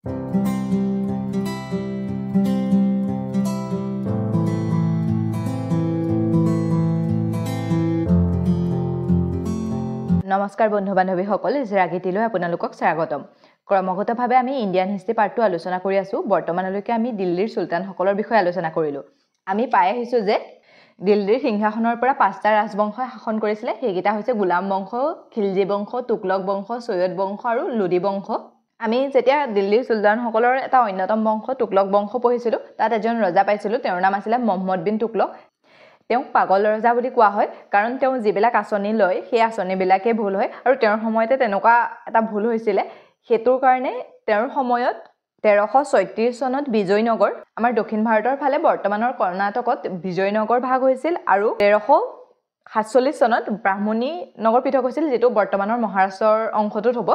নমস্কাৰ বন্ধু বান্ধৱীসকল, ৰাগীতিলৈ আপোনালোকক স্বাগতম। ক্ৰমাগতভাৱে আমি ইণ্ডিয়ান হিষ্ট্ৰী পাৰ্টটো আলোচনা কৰি আছোঁ। বৰ্তমানলৈকে আমি দিল্লীৰ চুলতানসকলৰ বিষয়ে আলোচনা কৰিলোঁ। আমি পাই আহিছোঁ যে দিল্লীৰ সিংহাসনৰ পৰা 5টা ৰাজবংশই শাসন কৰিছিলে। সেইকেইটা হৈছে গোলাম বংশ, খিলজী বংশ, তুগলক বংশ, চৈয়দ বংশ আৰু লোদী বংশ। আমি যেতিয়া দিল্লীৰ চুলতানসকলৰ এটা অন্যতম বংশ তুগলক বংশ পঢ়িছিলোঁ, তাত এজন ৰজা পাইছিলোঁ। তেওঁৰ নাম আছিলে মহম্মদ বিন তুগলক। তেওঁক পাগল ৰজা বুলি কোৱা হয়, কাৰণ তেওঁ যিবিলাক আঁচনি লয় সেই আঁচনিবিলাকেই ভুল হয়, আৰু তেওঁৰ সময়তে তেনেকুৱা এটা ভুল হৈছিলে। সেইটোৰ কাৰণে তেওঁৰ সময়ত 1336 চনত বিজয়নগৰ, আমাৰ দক্ষিণ ভাৰতৰ ফালে বৰ্তমানৰ কৰ্ণাটকত বিজয়নগৰ ভাগ হৈছিল, আৰু 1347 চনত ব্ৰাহ্মণী নগৰ পৃথক হৈছিল, যিটো বৰ্তমানৰ মহাৰাষ্ট্ৰৰ অংশটোত হ'ব।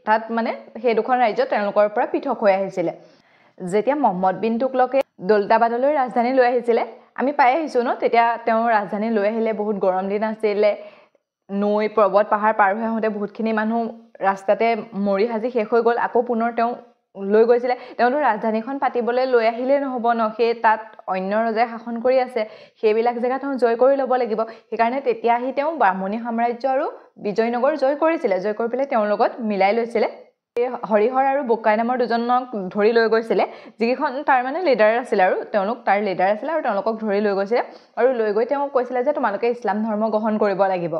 তাত মানে সেই দুখন ৰাজ্য তেওঁলোকৰ পৰা পৃথক হৈ আহিছিলে। যেতিয়া মহম্মদ বিন তুগলকে দৌলতাবাদলৈ ৰাজধানী লৈ আহিছিলে, আমি পাই আহিছোঁ ন, তেতিয়া তেওঁ ৰাজধানী লৈ আহিলে। বহুত গৰম দিন আছিলে, নৈ পৰ্বত পাহাৰ পাৰ হৈ আহোঁতে বহুতখিনি মানুহ ৰাস্তাতে মৰি সাজি শেষ হৈ গ'ল। আকৌ পুনৰ তেওঁ লৈ গৈছিলে। তেওঁতো ৰাজধানীখন পাতিবলৈ লৈ আহিলেই নহ'ব ন, সেই তাত অন্য ৰজাই শাসন কৰি আছে, সেইবিলাক জেগা তেওঁ জয় কৰি ল'ব লাগিব। সেইকাৰণে তেতিয়া আহি তেওঁ ব্ৰাহ্মণী সাম্ৰাজ্য আৰু বিজয়নগৰ জয় কৰিছিলে। জয় কৰি পেলাই তেওঁৰ লগত মিলাই লৈছিলে। হৰিহৰ আৰু বোকাই নামৰ দুজনক ধৰি লৈ গৈছিলে, যিকেইখন তাৰ মানে লিডাৰ আছিলে, আৰু তেওঁলোক তাৰ লিডাৰ আছিলে, আৰু তেওঁলোকক ধৰি লৈ গৈছিলে। আৰু লৈ গৈ তেওঁ কৈছিলে যে তোমালোকে ইছলাম ধৰ্ম গ্ৰহণ কৰিব লাগিব।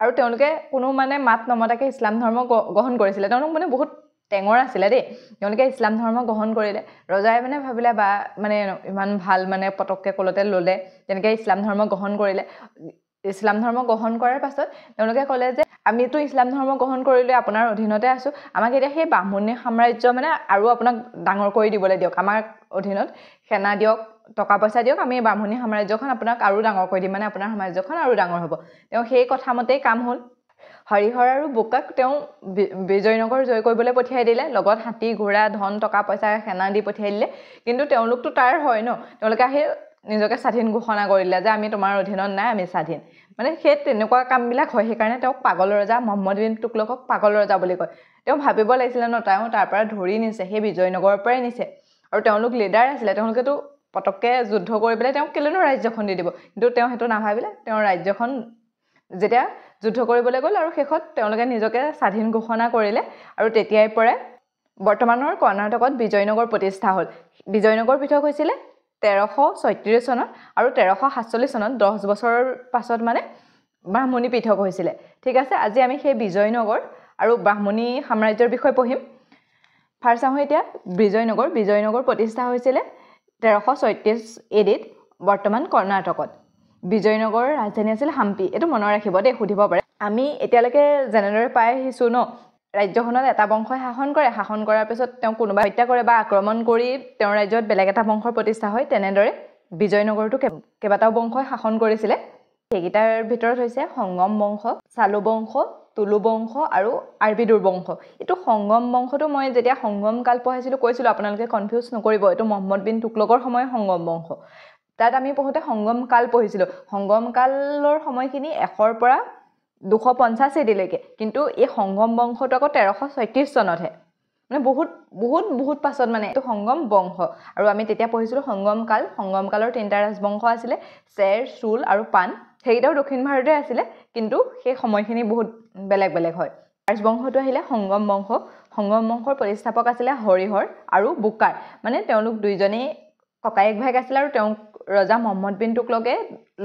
আৰু তেওঁলোকে কোনো মানে মাত নমতাকৈ ইছলাম ধৰ্ম গ্ৰহণ কৰিছিলে। তেওঁলোক মানে বহুত টেঙৰ আছিলে দেই। তেওঁলোকে ইছলাম ধৰ্ম গ্ৰহণ কৰিলে। ৰজাই মানে ভাবিলে বা মানে ইমান ভাল, মানে পটককৈ ক'লতে ল'লে, তেনেকৈ ইছলাম ধৰ্ম গ্ৰহণ কৰিলে। ইছলাম ধৰ্ম গ্ৰহণ কৰাৰ পাছত তেওঁলোকে ক'লে যে আমিতো ইছলাম ধৰ্ম গ্ৰহণ কৰিলে আপোনাৰ অধীনতে আছোঁ, আমাক এতিয়া সেই ব্ৰাহ্মণী সাম্ৰাজ্য মানে আৰু আপোনাক ডাঙৰ কৰি দিবলৈ দিয়ক, আমাৰ অধীনত সেনা দিয়ক, টকা পইচা দিয়ক, আমি ব্ৰাহ্মণী সাম্ৰাজ্যখন আপোনাক আৰু ডাঙৰ কৰি দিম, মানে আপোনাৰ সাম্ৰাজ্যখন আৰু ডাঙৰ হ'ব। তেওঁ সেই কথা মতেই কাম হ'ল। হৰিহৰ আৰু বোকাক তেওঁ বিজয়নগৰ জয় কৰিবলৈ পঠিয়াই দিলে, লগত হাতী ঘোঁৰা ধন টকা পইচা সেনা দি পঠিয়াই দিলে। কিন্তু তেওঁলোকতো তাৰ হয় ন, তেওঁলোকে আহি নিজকে স্বাধীন ঘোষণা কৰিলে যে আমি তোমাৰ অধীনত নাই, আমি স্বাধীন। মানে সেই তেনেকুৱা কামবিলাক হয়। সেইকাৰণে তেওঁক পাগল ৰজা, মহম্মদ বিন তুগলকক পাগল ৰজা বুলি কয়। তেওঁ ভাবিব লাগিছিলে ন, তেওঁ তাৰ পৰা ধৰি নিছে, সেই বিজয়নগৰৰ পৰাই নিছে, আৰু তেওঁলোক লিডাৰ আছিলে। তেওঁলোকেতো পটককৈ যুদ্ধ কৰি পেলাই তেওঁক কেলেনো ৰাজ্যখন দি দিব। কিন্তু তেওঁ সেইটো নাভাবিলে। তেওঁৰ ৰাজ্যখন যেতিয়া যুদ্ধ কৰিবলৈ গ'ল, আৰু শেষত তেওঁলোকে নিজকে স্বাধীন ঘোষণা কৰিলে, আৰু তেতিয়াৰ পৰাই বৰ্তমানৰ কৰ্ণাটকত বিজয়নগৰ প্ৰতিষ্ঠা হ'ল। বিজয়নগৰ পৃথক হৈছিলে 1336 চনত, আৰু 1347 চনত 10 বছৰৰ পাছত মানে ব্ৰাহ্মণী পৃথক হৈছিলে। ঠিক আছে, আজি আমি সেই বিজয়নগৰ আৰু ব্ৰাহ্মণী সাম্ৰাজ্যৰ বিষয়ে পঢ়িম। ফাৰ্ষ্ট আহোঁ এতিয়া বিজয়নগৰ। বিজয়নগৰ প্ৰতিষ্ঠা হৈছিলে 1336 AD-ত বৰ্তমান কৰ্ণাটকত। বিজয়নগৰৰ ৰাজধানী আছিল হাম্পি। এইটো মনত ৰাখিব দেই, সুধিব পাৰে। আমি এতিয়ালৈকে যেনেদৰে পাই আহিছোঁ ন, ৰাজ্যখনত এটা বংশই শাসন কৰে, শাসন কৰাৰ পিছত তেওঁ কোনোবা হত্যা কৰে বা আক্ৰমণ কৰি তেওঁৰ ৰাজ্যত বেলেগ এটা বংশৰ প্ৰতিষ্ঠা হয়। তেনেদৰে বিজয়নগৰটো কেইবাটাও বংশই শাসন কৰিছিলে। সেইকেইটাৰ ভিতৰত হৈছে সংগম বংশ, চালু বংশ, তুলু বংশ আৰু আৰবিদুৰ বংশ। এইটো সংগম বংশটো মই যেতিয়া সংগম কাল পঢ়াইছিলোঁ কৈছিলোঁ, আপোনালোকে কনফিউজ নকৰিব, এইটো মহম্মদ বিন তুগলকৰ সময়ৰ সংগম বংশ। তাত আমি পঢ়োঁতে সংগম কাল পঢ়িছিলোঁ। সংগম কালৰ সময়খিনি 100 পৰা 250 AD-লৈকে, কিন্তু এই সংগম বংশটো আকৌ 1336 চনতহে, মানে বহুত পাছত মানে এইটো সংগম বংশ। আৰু আমি তেতিয়া পঢ়িছিলোঁ সংগম কাল। সংগম কালৰ 3টা ৰাজবংশ আছিলে, চেৰ, চুল আৰু পান। সেইকেইটাও দক্ষিণ ভাৰতে আছিলে, কিন্তু সেই সময়খিনি বহুত বেলেগ বেলেগ হয়। ৰাজবংশটো আহিলে সংগম বংশ। সংগম বংশৰ প্ৰতিষ্ঠাপক আছিলে হৰিহৰ আৰু বোকাৰ, মানে তেওঁলোক দুইজনেই ককায়েক ভাইক আছিলে, আৰু তেওঁক ৰজা মহম্মদ বিন তুগলকে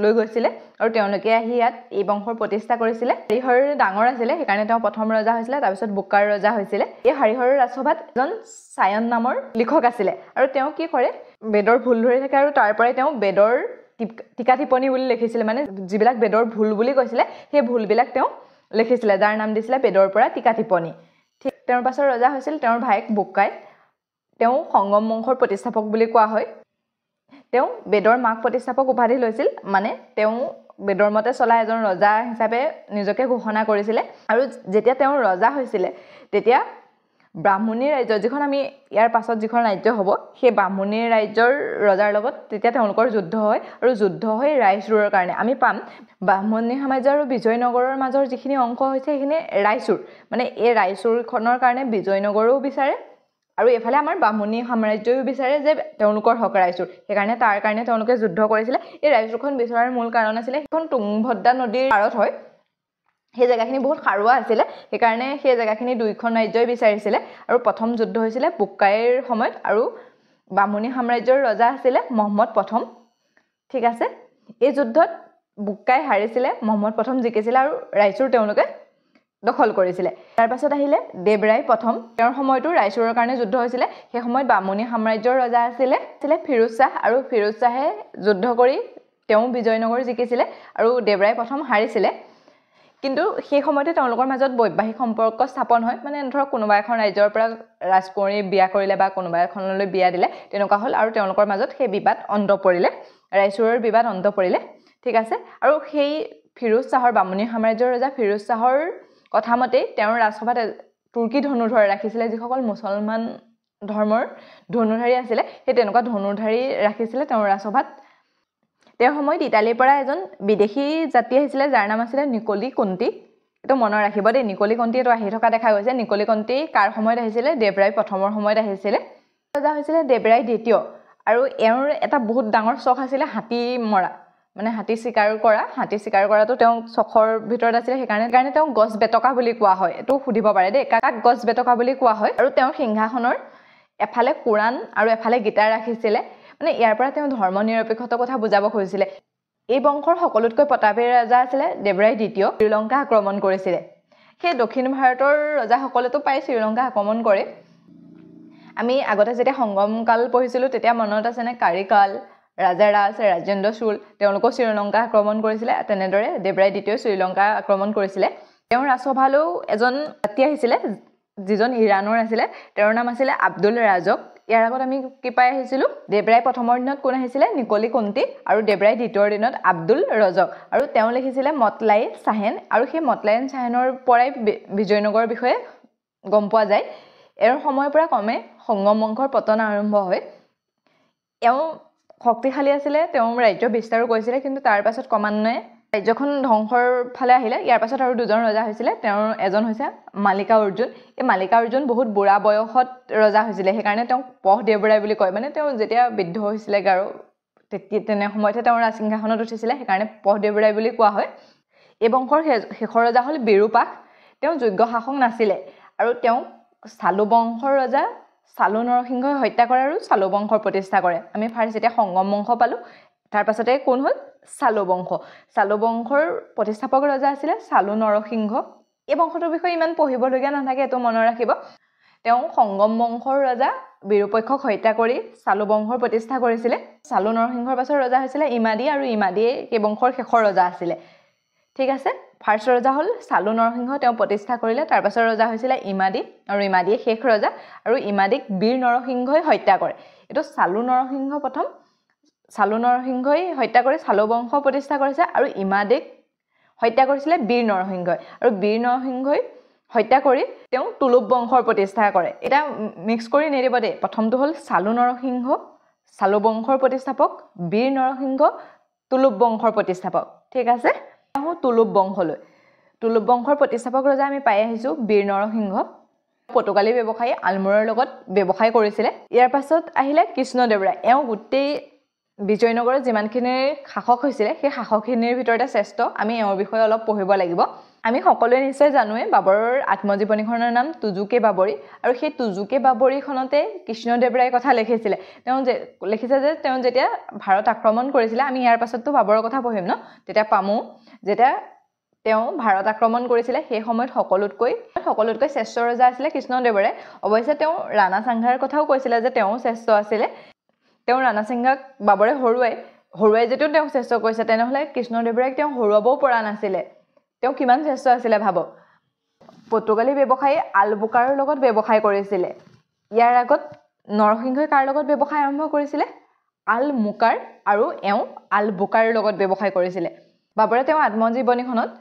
লৈ গৈছিলে, আৰু তেওঁলোকে আহি ইয়াত এই বংশৰ প্ৰতিষ্ঠা কৰিছিলে। হৰিহৰ ডাঙৰ আছিলে, সেইকাৰণে তেওঁ প্ৰথম ৰজা হৈছিলে, তাৰপিছত বোকাৰ ৰজা হৈছিলে। এই হৰিহৰৰ ৰাজসভাত এজন চায়ন নামৰ লিখক আছিলে, আৰু তেওঁ কি কৰে, বেদৰ ভুল ধৰি থাকে, আৰু তাৰ পৰাই তেওঁ বেদৰ টিকা টিপনী বুলি লিখিছিলে। মানে যিবিলাক বেদৰ ভুল বুলি কৈছিলে, সেই ভুলবিলাক তেওঁ লিখিছিলে, যাৰ নাম দিছিলে বেদৰ পৰা টিকা টিপনী। ঠিক তেওঁৰ পাছৰ ৰজা হৈছিল তেওঁৰ ভায়েক বোকাই। তেওঁ সংগম বংশৰ প্ৰতিষ্ঠাপক বুলি কোৱা হয়। তেওঁ বেদৰ মাক প্ৰতিষ্ঠাপক উপাধি লৈছিল, মানে তেওঁ বেদৰ মতে চলা এজন ৰজা হিচাপে নিজকে ঘোষণা কৰিছিলে। আৰু যেতিয়া তেওঁ ৰজা হৈছিলে, তেতিয়া ব্ৰাহ্মণী ৰাজ্য, যিখন আমি ইয়াৰ পাছত যিখন ৰাজ্য হ'ব, সেই ব্ৰাহ্মণী ৰাজ্যৰ ৰজাৰ লগত তেতিয়া তেওঁলোকৰ যুদ্ধ হয়, আৰু যুদ্ধ হয় ৰায়চুৰৰ কাৰণে। আমি পাম ব্ৰাহ্মণী সাম্ৰাজ্য আৰু বিজয়নগৰৰ মাজৰ যিখিনি অংশ হৈছে সেইখিনি ৰায়চুৰ, মানে এই ৰায়চুৰখনৰ কাৰণে বিজয়নগৰো বিচাৰে আৰু এফালে আমাৰ বামুণী সাম্ৰাজ্যও বিচাৰে যে তেওঁলোকৰ হক ৰায়চুৰ, সেইকাৰণে তাৰ কাৰণে তেওঁলোকে যুদ্ধ কৰিছিলে। এই ৰায়চুৰখন বিচৰাৰ মূল কাৰণ আছিলে সেইখন তুংভদ্ৰা নদীৰ পাৰত হয়, সেই জেগাখিনি বহুত সাৰুৱা আছিলে, সেইকাৰণে সেই জেগাখিনি দুইখন ৰাজ্যই বিচাৰিছিলে। আৰু প্ৰথম যুদ্ধ হৈছিলে বুক্কাইৰ সময়ত, আৰু বামুণী সাম্ৰাজ্যৰ ৰজা আছিলে মহম্মদ প্ৰথম। ঠিক আছে, এই যুদ্ধত বুক্কাই হাৰিছিলে, মহম্মদ প্ৰথম জিকিছিলে আৰু ৰায়চুৰ তেওঁলোকে দখল কৰিছিলে। তাৰ পাছত আহিলে দেৱৰায় প্ৰথম, তেওঁৰ সময়তো ৰায়চুৰৰ কাৰণে যুদ্ধ হৈছিলে। সেই সময়ত বামুণী সাম্ৰাজ্যৰ ৰজা আছিলে ফিৰোজ শ্বাহ, আৰু ফিৰোজ শ্বাহে যুদ্ধ কৰি তেওঁ বিজয়নগৰ জিকিছিলে আৰু দেৱৰায় প্ৰথম হাৰিছিলে। কিন্তু সেই সময়তে তেওঁলোকৰ মাজত বৈবাহিক সম্পৰ্ক স্থাপন হয়, মানে ধৰক কোনোবা এখন ৰাজ্যৰ পৰা ৰাজকুঁৱৰী বিয়া কৰিলে বা কোনোবা এখনলৈ বিয়া দিলে, তেনেকুৱা হ'ল, আৰু তেওঁলোকৰ মাজত সেই বিবাদ অন্ত পৰিলে, ৰায়চুৰৰ বিবাদ অন্ত পৰিলে। ঠিক আছে, আৰু সেই ফিৰোজ শ্বাহৰ, বামুণী সাম্ৰাজ্যৰ ৰজা ফিৰোজ শ্বাহৰ কথা মতেই তেওঁৰ ৰাজসভাত তুৰ্কী ধনুধৰ ৰাখিছিলে, যিসকল মুছলমান ধৰ্মৰ ধনুধাৰী আছিলে, সেই তেনেকুৱা ধনুধাৰী ৰাখিছিলে তেওঁৰ ৰাজসভাত। তেওঁৰ সময়ত ইটালীৰ পৰা এজন বিদেশী যাত্ৰী আহিছিলে, যাৰ নাম আছিলে নিকলি কণ্টি। এইটো মনত ৰাখিব দেই, নিকলি কণ্টি এইটো আহি থকা দেখা গৈছে। নিকলি কণ্টি কাৰ সময়ত আহিছিলে? দেৱৰায় প্ৰথমৰ সময়ত আহিছিলে। ৰজা হৈছিলে দেৱৰায় দ্বিতীয়, আৰু এওঁৰ এটা বহুত ডাঙৰ চখ আছিলে হাতী মৰা, মানে হাতী চিকাৰ কৰা। হাতী চিকাৰ কৰাটো তেওঁ চখৰ ভিতৰত আছিলে, সেইকাৰণে তেওঁ গছ বেটকা বুলি কোৱা হয়। এইটো সুধিব পাৰে দেই, কাক গছ বেটকা বুলি কোৱা হয়। আৰু তেওঁৰ সিংহাসনৰ এফালে কোৰাণ আৰু এফালে গীটাৰ ৰাখিছিলে, মানে ইয়াৰ পৰা তেওঁ ধৰ্ম নিৰপেক্ষতাৰ কথা বুজাব খুজিছিলে। এই বংশৰ সকলোতকৈ প্ৰতাপী ৰজা আছিলে দেৱৰায় দ্বিতীয়। শ্ৰীলংকা আক্ৰমণ কৰিছিলে। সেই দক্ষিণ ভাৰতৰ ৰজাসকলেতো প্ৰায় শ্ৰীলংকা আক্ৰমণ কৰে। আমি আগতে যেতিয়া সংগমকাল পঢ়িছিলোঁ তেতিয়া মনত আছেনে? কাৰিকাল, ৰাজাৰাজ, ৰাজেন্দ্ৰ চোল, তেওঁলোকেও শ্ৰীলংকা আক্ৰমণ কৰিছিলে। তেনেদৰে দেৱৰায় দ্বিতীয় শ্ৰীলংকা আক্ৰমণ কৰিছিলে। তেওঁৰ ৰাজসভালৈও এজন যাত্ৰী আহিছিলে, যিজন ইৰাণৰ আছিলে, তেওঁৰ নাম আছিলে আব্দুল ৰাজক। ইয়াৰ আগত আমি কি পাই আহিছিলোঁ? দেৱৰায় প্ৰথমৰ দিনত কোন আহিছিলে? নিকলি কণ্টি, আৰু দেৱৰায় দ্বিতীয়ৰ দিনত আব্দুল ৰজক। আৰু তেওঁ লিখিছিলে মতলাই চাহেন, আৰু সেই মতলাই চাহেনৰ পৰাই বিজয়নগৰৰ বিষয়ে গম পোৱা যায়। এওঁৰ সময়ৰ পৰা ক্ৰমে সংগম বংশৰ পতন আৰম্ভ হয়। এওঁ শক্তিশালী আছিলে, তেওঁ ৰাজ্য বিস্তাৰো কৰিছিলে, কিন্তু তাৰ পাছত ক্ৰমান্বয়ে ৰাজ্যখন ধ্বংসৰ ফালে আহিলে। ইয়াৰ পাছত আৰু দুজন ৰজা হৈছিলে, তেওঁৰ এজন হৈছে মালিকা অৰ্জুন। এই মালিকা অৰ্জুন বহুত বুঢ়া বয়সত ৰজা হৈছিলে, সেইকাৰণে তেওঁক পহ দেৱৰায় বুলি কয়। মানে তেওঁ যেতিয়া বৃদ্ধ হৈছিলেগৈ আৰু তেনে সময়তহে তেওঁ ৰাজসিংহাসনত উঠিছিলে, সেইকাৰণে পহ দেৱৰায় বুলি কোৱা হয়। এই বংশৰ শেষৰ ৰজা হ'ল বিৰূপাক্ষ। তেওঁ যোগ্য শাসক নাছিলে, আৰু তেওঁ চালু বংশৰ ৰজা চালু নৰসিংহই হত্যা কৰে আৰু চালু বংশৰ প্ৰতিষ্ঠা কৰে। আমি ফাৰ্ষ্ট যেতিয়া সংগম বংশ পালোঁ, তাৰ পাছতে কোন হ'ল? চালু বংশ। চালু বংশৰ প্ৰতিষ্ঠাপক ৰজা আছিলে চালু নৰসিংহ। এই বংশটোৰ বিষয়ে ইমান পঢ়িবলগীয়া নাথাকে, এইটো মনত ৰাখিব। তেওঁ সংগম বংশৰ ৰজা বিৰূপাক্ষক হত্যা কৰি চালু বংশৰ প্ৰতিষ্ঠা কৰিছিলে। চালু নৰসিংহৰ পাছৰ ৰজা হৈছিলে ইমাদী, আৰু ইমাদীয়ে এই বংশৰ শেষৰ ৰজা আছিলে। ঠিক আছে, ফাৰ্ষ্ট ৰজা হ'ল চালু নৰসিংহ, তেওঁ প্ৰতিষ্ঠা কৰিলে। তাৰ পাছৰ ৰজা হৈছিলে ইমাদী, আৰু ইমাদীয়ে শেষ ৰজা, আৰু ইমাদীক বীৰ নৰসিংহই হত্যা কৰে। এইটো চালু নৰসিংহ প্ৰথম, চালু নৰসিংহই হত্যা কৰি চালু বংশ প্ৰতিষ্ঠা কৰিছে, আৰু ইমাদীক হত্যা কৰিছিলে বীৰ নৰসিংহই, আৰু বীৰ নৰসিংহই হত্যা কৰি তেওঁ তুলুপ বংশৰ প্ৰতিষ্ঠা কৰে। এটা মিক্স কৰি নিদিব দেই, প্ৰথমটো হ'ল চালু নৰসিংহ, চালু বংশৰ প্ৰতিষ্ঠাপক, বীৰ নৰসিংহ, তুলুপ বংশৰ প্ৰতিষ্ঠাপক। ঠিক আছে, আহোঁ তুলুপ বংশলৈ। তুলুপ বংশৰ প্ৰতিষ্ঠাপক ৰজা আমি পাই আহিছোঁ বীৰ নৰসিংহ। পৰ্তুগালী ব্যৱসায়ী আলমুৰৰ লগত ব্যৱসায় কৰিছিলে। ইয়াৰ পাছত আহিলে কৃষ্ণদেৱৰায়। এওঁ গোটেই বিজয়নগৰত যিমানখিনি শাসক হৈছিলে, সেই শাসকখিনিৰ ভিতৰতে শ্ৰেষ্ঠ। আমি এওঁৰ বিষয়ে অলপ পঢ়িব লাগিব। আমি সকলোৱে নিশ্চয় জানোৱে বাবৰৰ আত্মজীৱনীখনৰ নাম তুজুকে বাবৰি, আৰু সেই তুজুকে বাবৰিখনতে কৃষ্ণদেৱৰায়ৰ কথা লিখিছিলে। তেওঁ লিখিছে যে তেওঁ যেতিয়া ভাৰত আক্ৰমণ কৰিছিলে, আমি ইয়াৰ পাছততো বাবৰৰ কথা পঢ়িম ন, তেতিয়া পামো যেতিয়া তেওঁ ভাৰত আক্ৰমণ কৰিছিলে, সেই সময়ত সকলোতকৈ শ্ৰেষ্ঠ ৰজা আছিলে কৃষ্ণদেৱৰায়। অৱশ্যে তেওঁ ৰাণা সাংঘাৰ কথাও কৈছিলে যে তেওঁ শ্ৰেষ্ঠ আছিলে। তেওঁ ৰাণা সিংহাক বাবৰে হৰুৱাই যদিও তেওঁক শ্ৰেষ্ঠ কৰিছে, তেনেহ'লে কৃষ্ণদেৱৰায়ক তেওঁ হৰুৱাবও পৰা নাছিলে। তেওঁ কিমান শ্ৰেষ্ঠ আছিলে ভাবক। পৰ্তুগালী ব্যৱসায়ী আলবুকাৰৰ লগত ব্যৱসায় কৰিছিলে। ইয়াৰ আগত নৰসিংহই কাৰ লগত ব্যৱসায় আৰম্ভ কৰিছিলে? আলমুকাৰ, আৰু এওঁ আলবুকাৰ লগত ব্যৱসায় কৰিছিলে। বাবৰে তেওঁ আত্মজীৱনীখনত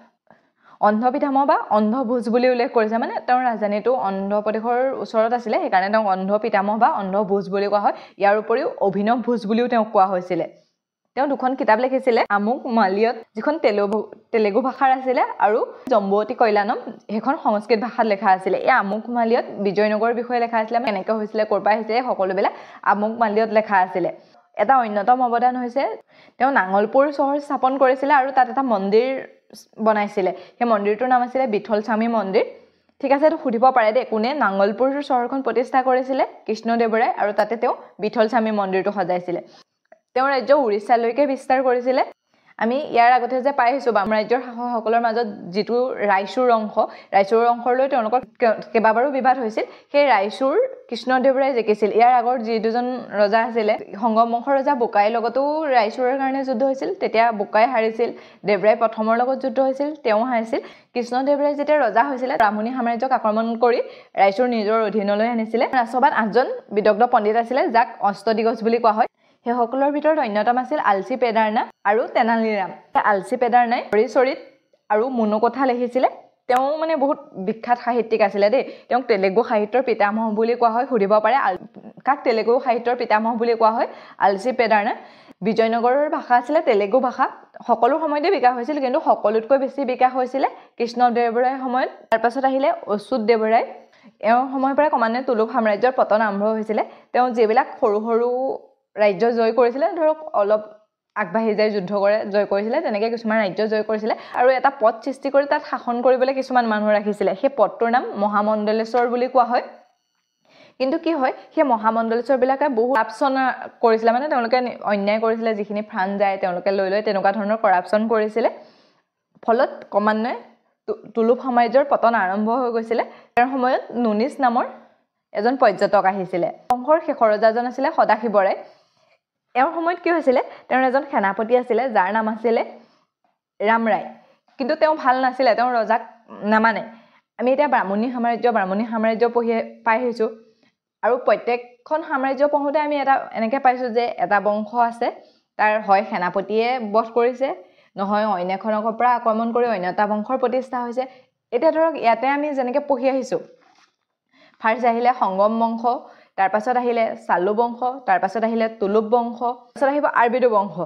অন্ধ্ৰ পিতামহ বা অন্ধ্ৰভোজ বুলি উল্লেখ কৰিছে। মানে তেওঁৰ ৰাজধানীটো অন্ধ্ৰপ্ৰদেশৰ ওচৰত আছিলে, সেইকাৰণে তেওঁক অন্ধ্ৰ পিতামহ বা অন্ধ্ৰভোজ বুলি কোৱা হয়। ইয়াৰ উপৰিও অভিনৱ ভোজ বুলিও তেওঁক কোৱা হৈছিলে। তেওঁ দুখন কিতাপ লিখিছিলে আমুক মালিয়ত যিখন তেলেগু ভাষাৰ আছিলে আৰু জম্বুৱতী কল্যাণম সেইখন সংস্কৃত ভাষাত লেখা আছিলে এই আমুক মালিয়ত বিজয়নগৰৰ বিষয়ে লেখা আছিলে কেনেকৈ হৈছিলে ক'ৰ পৰা আহিছিলে সকলোবিলাক আমুক মালিয়ত লেখা আছিলে এটা অন্যতম অৱদান হৈছে তেওঁ নাঙলপুৰ চহৰ স্থাপন কৰিছিলে আৰু তাত এটা মন্দিৰ বনাইছিলে সেই মন্দিৰটোৰ নাম আছিলে বিঠল স্বামী মন্দিৰ ঠিক আছে এইটো সুধিব পাৰে দেই কোনে নাঙলপুৰ চহৰখন প্ৰতিষ্ঠা কৰিছিলে কৃষ্ণদেৱৰায় আৰু তাতে তেওঁ বিঠল স্বামী মন্দিৰটো সজাইছিলে তেওঁ ৰাজ্য উৰিষ্যালৈকে বিস্তাৰ কৰিছিলে আমি ইয়াৰ আগতে যে পাই আহিছোঁ বাম ৰাজ্যৰ শাসকসকলৰ মাজত যিটো ৰাইচুৰ অংশলৈ তেওঁলোকৰ কেইবাবাৰো বিবাদ হৈছিল সেই ৰাইচুৰ কৃষ্ণদেৱৰায় জিকিছিল ইয়াৰ আগৰ যি দুজন ৰজা আছিলে সংগম বংশৰ ৰজা বোকাইৰ লগতো ৰাইচুৰৰ কাৰণে যুদ্ধ হৈছিল তেতিয়া বোকাই হাৰিছিল দেৱৰায় প্ৰথমৰ লগত যুদ্ধ হৈছিল তেওঁ হাৰিছিল কৃষ্ণদেৱৰায় যেতিয়া ৰজা হৈছিলে ব্ৰাহ্মণী সাম্ৰাজ্যক আক্ৰমণ কৰি ৰাইচুৰ নিজৰ অধীনলৈ আনিছিলে ৰাজসভাত 8জন বিদগ্ধ পণ্ডিত আছিলে যাক অষ্টদিগজ বুলি কোৱা হয় সেইসকলৰ ভিতৰত অন্যতম আছিল আলচি পেডাৰনা আৰু তেনালীৰাম আলচি পেডাৰনাই হৰিচৰিত আৰু মনোকথা লিখিছিলে তেওঁ মানে বহুত বিখ্যাত সাহিত্যিক আছিলে দেই তেওঁক তেলেগু সাহিত্যৰ পিতামহ বুলি কোৱা হয় সুধিব পাৰে কাক তেলেগু সাহিত্যৰ পিতামহ বুলি কোৱা হয় আলচি পেডাৰনা বিজয়নগৰৰ ভাষা আছিলে তেলেগু ভাষা সকলো সময়তে বিকাশ হৈছিল কিন্তু সকলোতকৈ বেছি বিকাশ হৈছিলে কৃষ্ণদেৱৰায়ৰ সময়ত তাৰপাছত আহিলে অচ্যুত দেৱৰায় এওঁৰ সময়ৰ পৰা ক্ৰমান্বয়ে তুলুক সাম্ৰাজ্যৰ পতন আৰম্ভ হৈছিলে তেওঁ যিবিলাক সৰু সৰু ৰাজ্য জয় কৰিছিলে ধৰক অলপ আগবাঢ়ি যায় যুদ্ধ কৰে জয় কৰিছিলে তেনেকৈ কিছুমান ৰাজ্য জয় কৰিছিলে আৰু এটা পদ সৃষ্টি কৰি তাত শাসন কৰিবলৈ কিছুমান মানুহ ৰাখিছিলে সেই পদটোৰ নাম মহামণ্ডলেশ্বৰ বুলি কোৱা হয় কিন্তু কি হয় সেই মহামণ্ডলেশ্বৰবিলাকে বহুত কৰাপশ্যন কৰিছিলে মানে তেওঁলোকে অন্যায় কৰিছিলে যিখিনি ফাণ্ড যায় তেওঁলোকে লৈ তেনেকুৱা ধৰণৰ কৰাপশ্যন কৰিছিলে ফলত ক্ৰমান্বয়ে তুলুক সাম্ৰাজ্যৰ পতন আৰম্ভ হৈ গৈছিলে তাৰ সময়ত নুনিছ নামৰ এজন পৰ্যটক আহিছিলে বংশৰ শেষৰ ৰজাজন আছিলে সদাশিৱ ৰায় এওঁৰ সময়ত কি হৈছিলে তেওঁৰ এজন সেনাপতি আছিলে যাৰ নাম আছিলে ৰাম ৰায় কিন্তু তেওঁ ভাল নাছিলে তেওঁ ৰজাক নামানে আমি এতিয়া ব্ৰাহ্মণী সাম্ৰাজ্য পঢ়ি পাই আহিছোঁ আৰু প্ৰত্যেকখন সাম্ৰাজ্য পঢ়োঁতে আমি এনেকৈ পাইছোঁ যে এটা বংশ আছে তাৰ হয় সেনাপতিয়ে বধ কৰিছে নহয় অন্য এখনৰ পৰা আক্ৰমণ কৰি অন্য এটা বংশৰ প্ৰতিষ্ঠা হৈছে এতিয়া ধৰক ইয়াতে আমি যেনেকৈ পঢ়ি আহিছোঁ ফাৰ্ষ্ট আহিলে সংগম বংশ তাৰপাছত আহিলে চালু বংশ তাৰপাছত আহিলে তুলুক বংশ তাৰপাছত আহিব আৰবিদু বংশ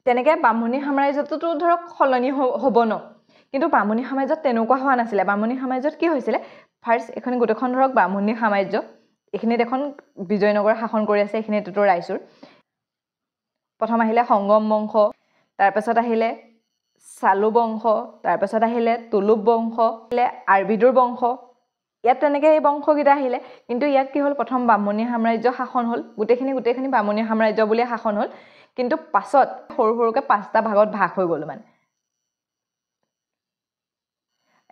তেনেকৈ ব্ৰাহ্মণী সাম্ৰাজ্যটোতো ধৰক সলনি হ'ব ন কিন্তু ব্ৰাহ্মণী সাম্ৰাজ্যত তেনেকুৱা হোৱা নাছিলে ব্ৰাহ্মণী সাম্ৰাজ্যত কি হৈছিলে ফাৰ্ষ্ট এখন গোটেইখন ধৰক ব্ৰাহ্মণী সাম্ৰাজ্য এইখিনিত এখন বিজয়নগৰ শাসন কৰি আছে এইখিনিতো ৰাইচুৰ প্ৰথম আহিলে সংগম বংশ তাৰপাছত আহিলে চালু বংশ তাৰপাছত আহিলে তুলুক বংশ আহিলে আৰবিদুৰ বংশ ইয়াত তেনেকৈ এই বংশকেইটা আহিলে কিন্তু ইয়াত কি হ'ল প্ৰথম ব্ৰাহ্মণী সাম্ৰাজ্য শাসন হ'ল গোটেইখিনি ব্ৰাহ্মণী সাম্ৰাজ্য বুলিয়ে শাসন হ'ল কিন্তু পাছত সৰু সৰুকৈ 5টা ভাগত ভাগ হৈ গ'ল মানে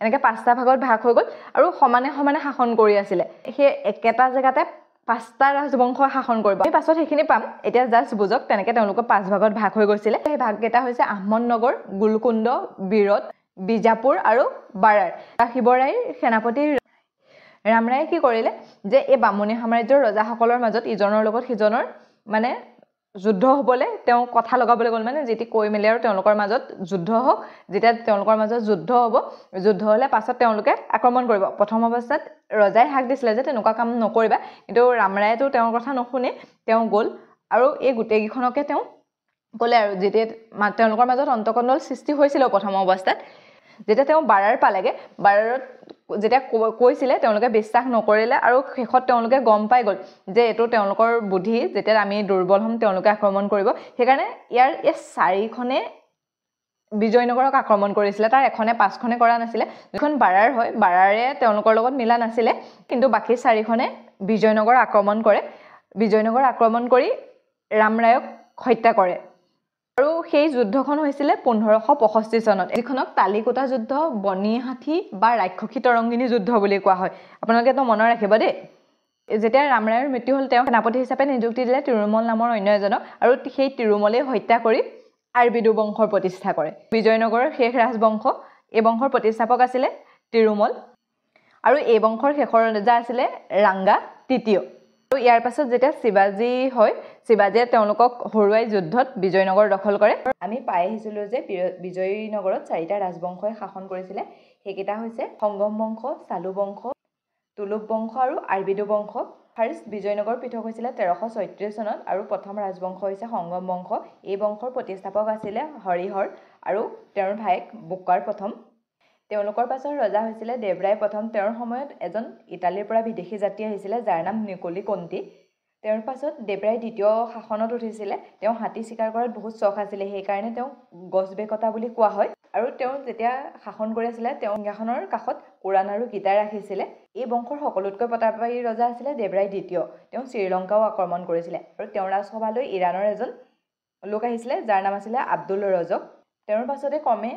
এনেকৈ 5টা ভাগত ভাগ হৈ গ'ল আৰু সমানে সমানে শাসন কৰি আছিলে সেই একেটা জেগাতে 5টা ৰাজবংশ শাসন কৰিব আমি পাছত সেইখিনি পাম এতিয়া জাষ্ট বুজক তেনেকৈ তেওঁলোকৰ 5 ভাগত ভাগ হৈ গৈছিলে সেই ভাগকেইটা হৈছে আহমদনগৰ গোলকুণ্ড বিৰত বিজাপুৰ আৰু বাৰাৰ শিৱৰায়ৰ সেনাপতি ৰাম ৰায়ে কি কৰিলে যে এই ব্ৰাহ্মণী সাম্ৰাজ্যৰ ৰজাসকলৰ মাজত ইজনৰ লগত সিজনৰ মানে যুদ্ধ হ'বলৈ তেওঁ কথা লগাবলৈ গ'ল মানে যেতি কৈ মেলি আৰু তেওঁলোকৰ মাজত যুদ্ধ হওক যেতিয়া তেওঁলোকৰ মাজত যুদ্ধ হ'ব যুদ্ধ হ'লে পাছত তেওঁলোকে আক্ৰমণ কৰিব প্ৰথম অৱস্থাত ৰজাই হাক দিছিলে যে তেনেকুৱা কাম নকৰিবা কিন্তু ৰাম ৰায়েতো তেওঁৰ কথা নুশুনি তেওঁ গ'ল আৰু এই গোটেইকেইখনকে তেওঁ ক'লে আৰু যেতিয়া তেওঁলোকৰ মাজত অন্তকণ্ডল সৃষ্টি হৈছিলে প্ৰথম অৱস্থাত যেতিয়া তেওঁ বাৰাৰ পালেগে বাৰাৰত যেতিয়া কৈছিলে তেওঁলোকে বিশ্বাস নকৰিলে আৰু শেষত তেওঁলোকে গম পাই গ'ল যে এইটো তেওঁলোকৰ বুদ্ধি যেতিয়া আমি দুৰ্বল হ'ম তেওঁলোকে আক্ৰমণ কৰিব সেইকাৰণে ইয়াৰ এই 4খনে বিজয়নগৰক আক্ৰমণ কৰিছিলে তাৰ এখনে 5খনে কৰা নাছিলে যিখন বাৰাৰ হয় বাৰাৰে তেওঁলোকৰ লগত মিলা নাছিলে কিন্তু বাকী 4খনে বিজয়নগৰ আক্ৰমণ কৰে বিজয়নগৰ আক্ৰমণ কৰি ৰাম ৰায়ক হত্যা কৰে আৰু সেই যুদ্ধখন হৈছিলে 1565 চনত যিখনক তালিকোটা যুদ্ধ বনিহাথী বা ৰাক্ষসী তৰংগিনী যুদ্ধ বুলি কোৱা হয় আপোনালোকে তো মনত ৰাখিব দেই যেতিয়া ৰাম ৰায়ৰ মৃত্যু হ'ল তেওঁ সেনাপতি হিচাপে নিযুক্তি দিলে তিৰুমল নামৰ অন্য এজনক আৰু সেই তিৰুমলে হত্যা কৰি আৰবিদু বংশৰ প্ৰতিষ্ঠা কৰে বিজয়নগৰৰ শেষ ৰাজবংশ এই বংশৰ প্ৰতিষ্ঠাপক আছিলে তিৰুমল আৰু এই বংশৰ শেষৰ ৰজা আছিলে ৰাংগা তৃতীয় আৰু ইয়াৰ পাছত যেতিয়া শিৱাজী হয় শিৱাজীয়ে তেওঁলোকক হৰুৱাই যুদ্ধত বিজয়নগৰ দখল কৰে আমি পাই আহিছিলোঁ যে বিজয়নগৰত 4টা ৰাজবংশই শাসন কৰিছিলে সেইকেইটা হৈছে সংগম বংশ চালু বংশ তুলুক বংশ আৰু আৰবিদু বংশ ফাৰ্ষ্ট বিজয়নগৰ পৃথক হৈছিলে 1336 চনত আৰু প্ৰথম ৰাজবংশ হৈছে সংগম বংশ। এই বংশৰ প্ৰতিষ্ঠাপক আছিলে হৰিহৰ আৰু তেওঁৰ ভায়েক বুকাৰ প্ৰথম। তেওঁলোকৰ পাছৰ ৰজা হৈছিলে দেৱৰায় প্ৰথম। তেওঁৰ সময়ত এজন ইটালীৰ পৰা বিদেশী যাত্ৰী আহিছিলে যাৰ নাম নিকোলি কণ্টি। তেওঁৰ পাছত দেৱৰায় দ্বিতীয় শাসনত উঠিছিলে। তেওঁ হাতী চিকাৰ কৰাত বহুত চখ আছিলে, সেইকাৰণে তেওঁক গছবেকতা বুলি কোৱা হয়। আৰু তেওঁ যেতিয়া শাসন কৰি আছিলে তেওঁ সিংহাসনৰ কাষত কোৰাণ আৰু গীতা ৰাখিছিলে। এই বংশৰ সকলোতকৈ প্ৰতাপশালী ৰজা আছিলে দেৱৰায় দ্বিতীয়। তেওঁ শ্ৰীলংকাও আক্ৰমণ কৰিছিলে আৰু তেওঁৰ ৰাজসভালৈ ইৰাণৰ এজন লোক আহিছিলে যাৰ নাম আছিলে আব্দুল ৰজক। তেওঁৰ পাছতে ক্ৰমে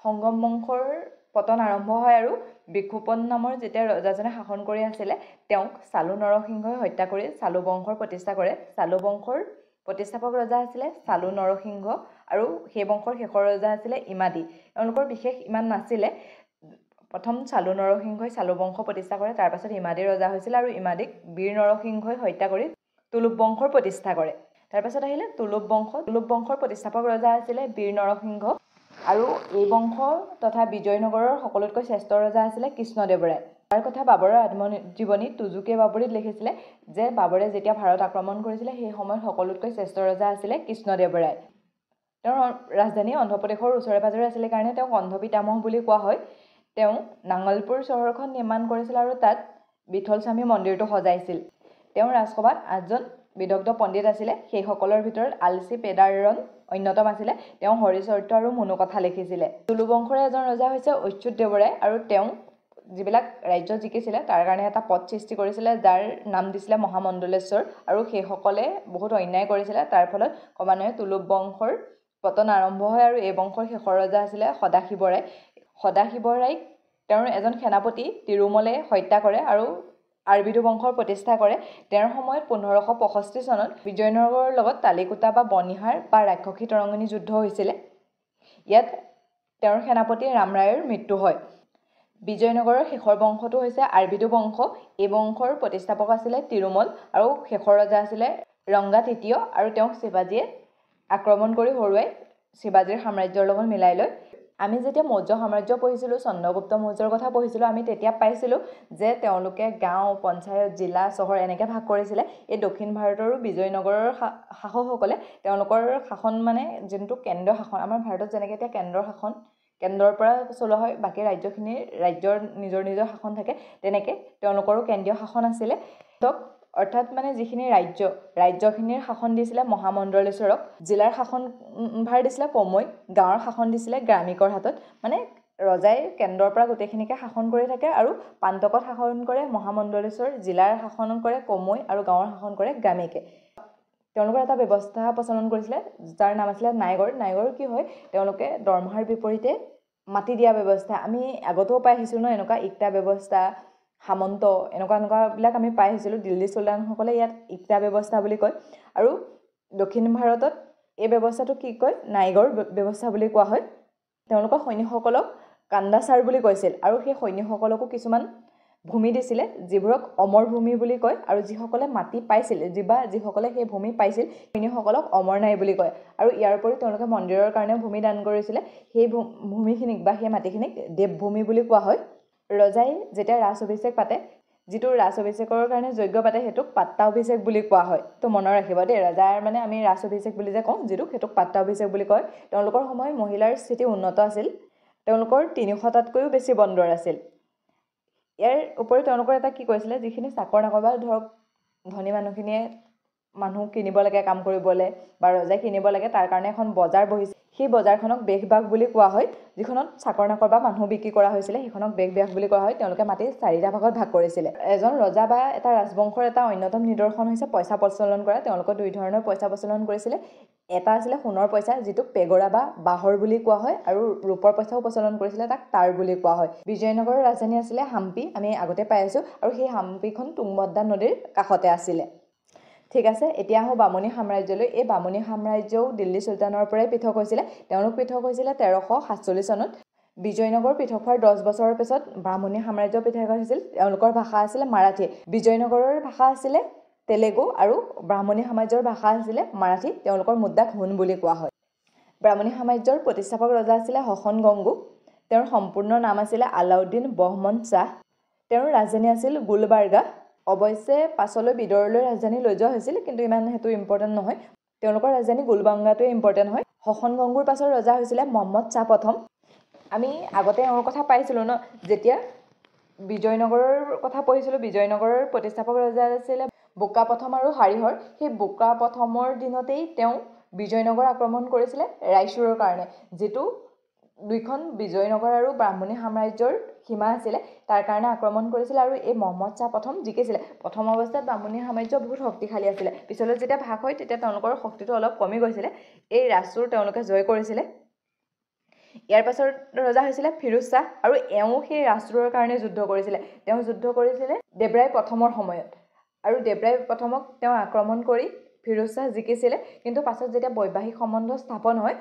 সংগম বংশৰ পতন আৰম্ভ হয় আৰু বিক্ষুপন নামৰ যেতিয়া ৰজাজনে শাসন কৰি আছিলে তেওঁক চালু নৰসিংহই হত্যা কৰি চালু বংশৰ প্ৰতিষ্ঠা কৰে। চালু বংশৰ প্ৰতিষ্ঠাপক ৰজা আছিলে চালু নৰসিংহ আৰু সেই বংশৰ শেষৰ ৰজা আছিলে ইমাদী। তেওঁলোকৰ বিশেষ ইমান নাছিলে। প্ৰথম চালু নৰসিংহই চালু বংশ প্ৰতিষ্ঠা কৰে, তাৰ পাছত ইমাদী ৰজা হৈছিল আৰু ইমাদীক বীৰ নৰসিংহই হত্যা কৰি তুলুপ বংশৰ প্ৰতিষ্ঠা কৰে। তাৰ পাছত আহিলে তুলুপ বংশ। তুলুপ বংশৰ প্ৰতিষ্ঠাপক ৰজা আছিলে বীৰ নৰসিংহ আৰু এই বংশ তথা বিজয়নগৰৰ সকলোতকৈ শ্ৰেষ্ঠ ৰজা আছিলে কৃষ্ণদেৱৰায়। তাৰ কথা বাবৰৰ আত্মজীৱনী তুজুকে বাবৰীত লিখিছিলে যে বাবৰে যেতিয়া ভাৰত আক্ৰমণ কৰিছিলে সেই সময়ত সকলোতকৈ শ্ৰেষ্ঠ ৰজা আছিলে কৃষ্ণদেৱৰায়। তেওঁৰ ৰাজধানী অন্ধ্ৰপ্ৰদেশৰ ওচৰে পাজৰে আছিলে কাৰণে তেওঁক অন্ধ্ৰ পিতামহ বুলি কোৱা হয়। তেওঁ নাঙলপুৰ চহৰখন নিৰ্মাণ কৰিছিল আৰু তাত বিঠল স্বামী মন্দিৰটো সজাইছিল। তেওঁৰ ৰাজসভাত 8জন বিদগ্ধ পণ্ডিত আছিলে, সেইসকলৰ ভিতৰত আলচি পেদাৰৰণ অন্যতম আছিলে। তেওঁ হৰিচৰিত্ৰ আৰু মনুকথা লিখিছিলে। তুলু বংশৰে এজন ৰজা হৈছে অচ্যুত দেৱৰায় আৰু তেওঁ যিবিলাক ৰাজ্য জিকিছিলে তাৰ কাৰণে এটা পদ সৃষ্টি কৰিছিলে যাৰ নাম দিছিলে মহামণ্ডলেশ্বৰ আৰু সেইসকলে বহুত অন্যায় কৰিছিলে। তাৰ ফলত ক্ৰমান্বয়ে তুলুপ বংশৰ পতন আৰম্ভ হয় আৰু এই বংশৰ শেষৰ ৰজা আছিলে সদাশিৱৰায়। সদাশিৱৰায়ক তেওঁৰ এজন সেনাপতি তিৰুমলে হত্যা কৰে আৰু আৰবিদু বংশৰ প্ৰতিষ্ঠা কৰে। তেওঁৰ সময়ত 1565 চনত বিজয়নগৰৰ লগত তালিকোটা বা বনিহাৰ বা ৰাক্ষসী তৰংগিনী যুদ্ধ হৈছিলে। ইয়াত তেওঁৰ সেনাপতি ৰামৰায়ৰ মৃত্যু হয়। বিজয়নগৰৰ শেষৰ বংশটো হৈছে আৰবিদু বংশ। এই বংশৰ প্ৰতিষ্ঠাপক আছিলে তিৰুমল আৰু শেষৰ ৰজা আছিলে ৰংগা তৃতীয় আৰু তেওঁক শিৱাজীয়ে আক্ৰমণ কৰি হৰুৱাই শিৱাজীৰ সাম্ৰাজ্যৰ লগত মিলাই লয়। আমি যেতিয়া মৌৰ্য সাম্ৰাজ্য পঢ়িছিলোঁ, চন্দ্ৰগুপ্ত মৌৰ্যৰ কথা পঢ়িছিলোঁ, আমি তেতিয়া পাইছিলোঁ যে তেওঁলোকে গাঁও, পঞ্চায়ত, জিলা, চহৰ এনেকৈ ভাগ কৰিছিলে। এই দক্ষিণ ভাৰতৰো বিজয়নগৰৰ শাসকসকলে তেওঁলোকৰ শাসন মানে যোনটো কেন্দ্ৰীয় শাসন, আমাৰ ভাৰতত যেনেকৈ এতিয়া কেন্দ্ৰৰ শাসন কেন্দ্ৰৰ পৰা চলোৱা হয়, বাকী ৰাজ্যৰ নিজৰ নিজৰ শাসন থাকে, তেনেকৈ তেওঁলোকৰো কেন্দ্ৰীয় শাসন আছিলে। অৰ্থাৎ মানে যিখিনি ৰাজ্যখিনিৰ শাসন দিছিলে মহামণ্ডলেশ্বৰক, জিলাৰ শাসন ভাৰ দিছিলে কমৈক, গাঁৱৰ শাসন দিছিলে গ্ৰামিকৰ হাতত। মানে ৰজাই কেন্দ্ৰৰ পৰা গোটেইখিনিকে শাসন কৰি থাকে আৰু প্ৰান্তকত শাসন কৰে মহামণ্ডলেশ্বৰ, জিলাৰ শাসন কৰে কমৈ আৰু গাঁৱৰ শাসন কৰে গ্ৰামিকে। তেওঁলোকৰ এটা ব্যৱস্থা প্ৰচলন কৰিছিলে যাৰ নাম আছিলে নাইগৰ। নাইগৰ কি হয়, তেওঁলোকে দৰমহাৰ বিপৰীতে মাটি দিয়া ব্যৱস্থা। আমি আগতেও পাই আহিছোঁ ন এনেকুৱা ইকতা ব্যৱস্থা, সামন্ত এনেকুৱাবিলাক আমি পাই আহিছিলোঁ। দিল্লী চুলতানসকলে ইয়াত ইকতা ব্যৱস্থা বুলি কয় আৰু দক্ষিণ ভাৰতত এই ব্যৱস্থাটো কি কয়, নাইগৰ ব্যৱস্থা বুলি কোৱা হয়। তেওঁলোকৰ সৈনিকসকলক কান্দাচাৰ বুলি কৈছিল আৰু সেই সৈনিকসকলকো কিছুমান ভূমি দিছিলে যিবোৰক অমৰ ভূমি বুলি কয় আৰু যিসকলে মাটি পাইছিল যিসকলে সেই ভূমি পাইছিল সৈনিকসকলক অমৰ নাই বুলি কয়। আৰু ইয়াৰ উপৰিও তেওঁলোকে মন্দিৰৰ কাৰণেও ভূমি দান কৰিছিলে। সেই ভূমিখিনিক বা সেই মাটিখিনিক দেৱভূমি বুলি কোৱা হয়। ৰজাই যেতিয়া ৰাজ অভিষেক পাতে, যিটো ৰাজ অভিষেকৰ কাৰণে যজ্ঞ পাতে, সেইটোক পাট্টা অভিষেক বুলি কোৱা হয়। তো মনত ৰাখিব দেই, ৰজাৰ মানে আমি ৰাজ অভিষেক বুলি যে কওঁ যিটোক, সেইটোক পাট্টা অভিষেক বুলি কয়। তেওঁলোকৰ সময়ত মহিলাৰ স্থিতি উন্নত আছিল। তেওঁলোকৰ 300টাতকৈও বেছি বন্দৰ আছিল। ইয়াৰ উপৰি তেওঁলোকৰ এটা কি কৰিছিলে, যিখিনি চাকৰ নাকৰ বা ধৰক ধনী মানুহখিনিয়ে মানুহ কিনিব লাগে কাম কৰিবলৈ বা ৰজাই কিনিব লাগে, তাৰ কাৰণে এখন বজাৰ বহিছিল। সেই বজাৰখনক বেশবাগ বুলি কোৱা হয়। যিখনত চাকৰ নাকৰ বা মানুহ বিক্ৰী কৰা হৈছিলে সেইখনক বেশবাগ বুলি কোৱা হয়। তেওঁলোকে মাটি 4টা ভাগত ভাগ কৰিছিলে। এজন ৰজা বা এটা ৰাজবংশৰ এটা অন্যতম নিদৰ্শন হৈছে পইচা প্ৰচলন কৰা। তেওঁলোকে 2 ধৰণৰ পইচা প্ৰচলন কৰিছিলে। এটা আছিলে সোণৰ পইচা, যিটোক পেগৰা বা বাহৰ বুলি কোৱা হয়, আৰু ৰূপৰ পইচাও প্ৰচলন কৰিছিলে, তাক টাৰ বুলি কোৱা হয়। বিজয়নগৰৰ ৰাজধানী আছিলে হাম্পি, আমি আগতে পাই আছোঁ, আৰু সেই হাম্পিখন তুংভদ্ৰা নদীৰ কাষতে আছিলে। ঠিক আছে, এতিয়া আহোঁ বামুণী সাম্ৰাজ্যলৈ। এই বামুণী সাম্ৰাজ্যও দিল্লী চুলতানৰ পৰাই পৃথক হৈছিলে। তেওঁলোক পৃথক হৈছিলে 1347 চনত। বিজয়নগৰ পৃথক হোৱাৰ 10 বছৰৰ পিছত বামুণী সাম্ৰাজ্য পৃথক হৈছিল। তেওঁলোকৰ ভাষা আছিলে মাৰাঠী। বিজয়নগৰৰ ভাষা আছিলে তেলেগু আৰু ব্ৰাহ্মণী সাম্ৰাজ্যৰ ভাষা আছিলে মাৰাঠী। তেওঁলোকৰ মুদ্ৰাক হুন বুলি কোৱা হয়। ব্ৰাহ্মণী সাম্ৰাজ্যৰ প্ৰতিষ্ঠাপক ৰজা আছিলে হসন গংগু। তেওঁৰ সম্পূৰ্ণ নাম আছিলে আলাউদ্দিন বহমন শ্বাহ। তেওঁৰ ৰাজধানী আছিল গুলবাৰ্গা। অৱশ্যে পাছলৈ বিদৰলৈ ৰাজধানী লৈ যোৱা হৈছিল, কিন্তু ইমান সেইটো ইম্পৰ্টেণ্ট নহয়। তেওঁলোকৰ ৰাজধানী গুলবাংগাটোৱে ইম্পৰ্টেণ্ট হয়। হসন গংগুৰ পাছৰ ৰজা হৈছিলে মহম্মদ শ্বাহ প্ৰথম। আমি আগতে এওঁৰ কথা পাইছিলোঁ ন, যেতিয়া বিজয়নগৰৰ কথা পঢ়িছিলোঁ। বিজয়নগৰৰ প্ৰতিষ্ঠাপক ৰজা আছিলে বোকা প্ৰথম আৰু হাৰিহৰ। সেই বোকা প্ৰথমৰ দিনতেই তেওঁ বিজয়নগৰ আক্ৰমণ কৰিছিলে ৰায়চুৰৰ কাৰণে, যিটো দুইখন বিজয়নগৰ আৰু ব্ৰাহ্মণী সাম্ৰাজ্যৰ সীমা আছিলে, তাৰ কাৰণে আক্ৰমণ কৰিছিলে আৰু এই মহম্মদ শ্বাহ প্ৰথম জিকিছিলে। প্ৰথম অৱস্থাত ব্ৰাহ্মণী সাম্ৰাজ্য বহুত শক্তিশালী আছিলে। পিছলৈ যেতিয়া ভাগ হয় তেতিয়া তেওঁলোকৰ শক্তিটো অলপ কমি গৈছিলে। এই ৰাজচুৰ তেওঁলোকে জয় কৰিছিলে। ইয়াৰ পাছৰ ৰজা হৈছিলে ফিৰোজ শ্বাহ, আৰু এওঁ সেই ৰাজচুৰৰ কাৰণে যুদ্ধ কৰিছিলে। তেওঁ যুদ্ধ কৰিছিলে দেৱৰায় প্ৰথমৰ সময়ত, আৰু দেৱৰায় প্ৰথমক তেওঁ আক্ৰমণ কৰি ফিৰোজ শ্বাহ জিকিছিলে। কিন্তু পাছত যেতিয়া বৈবাহিক সম্বন্ধ স্থাপন হয়,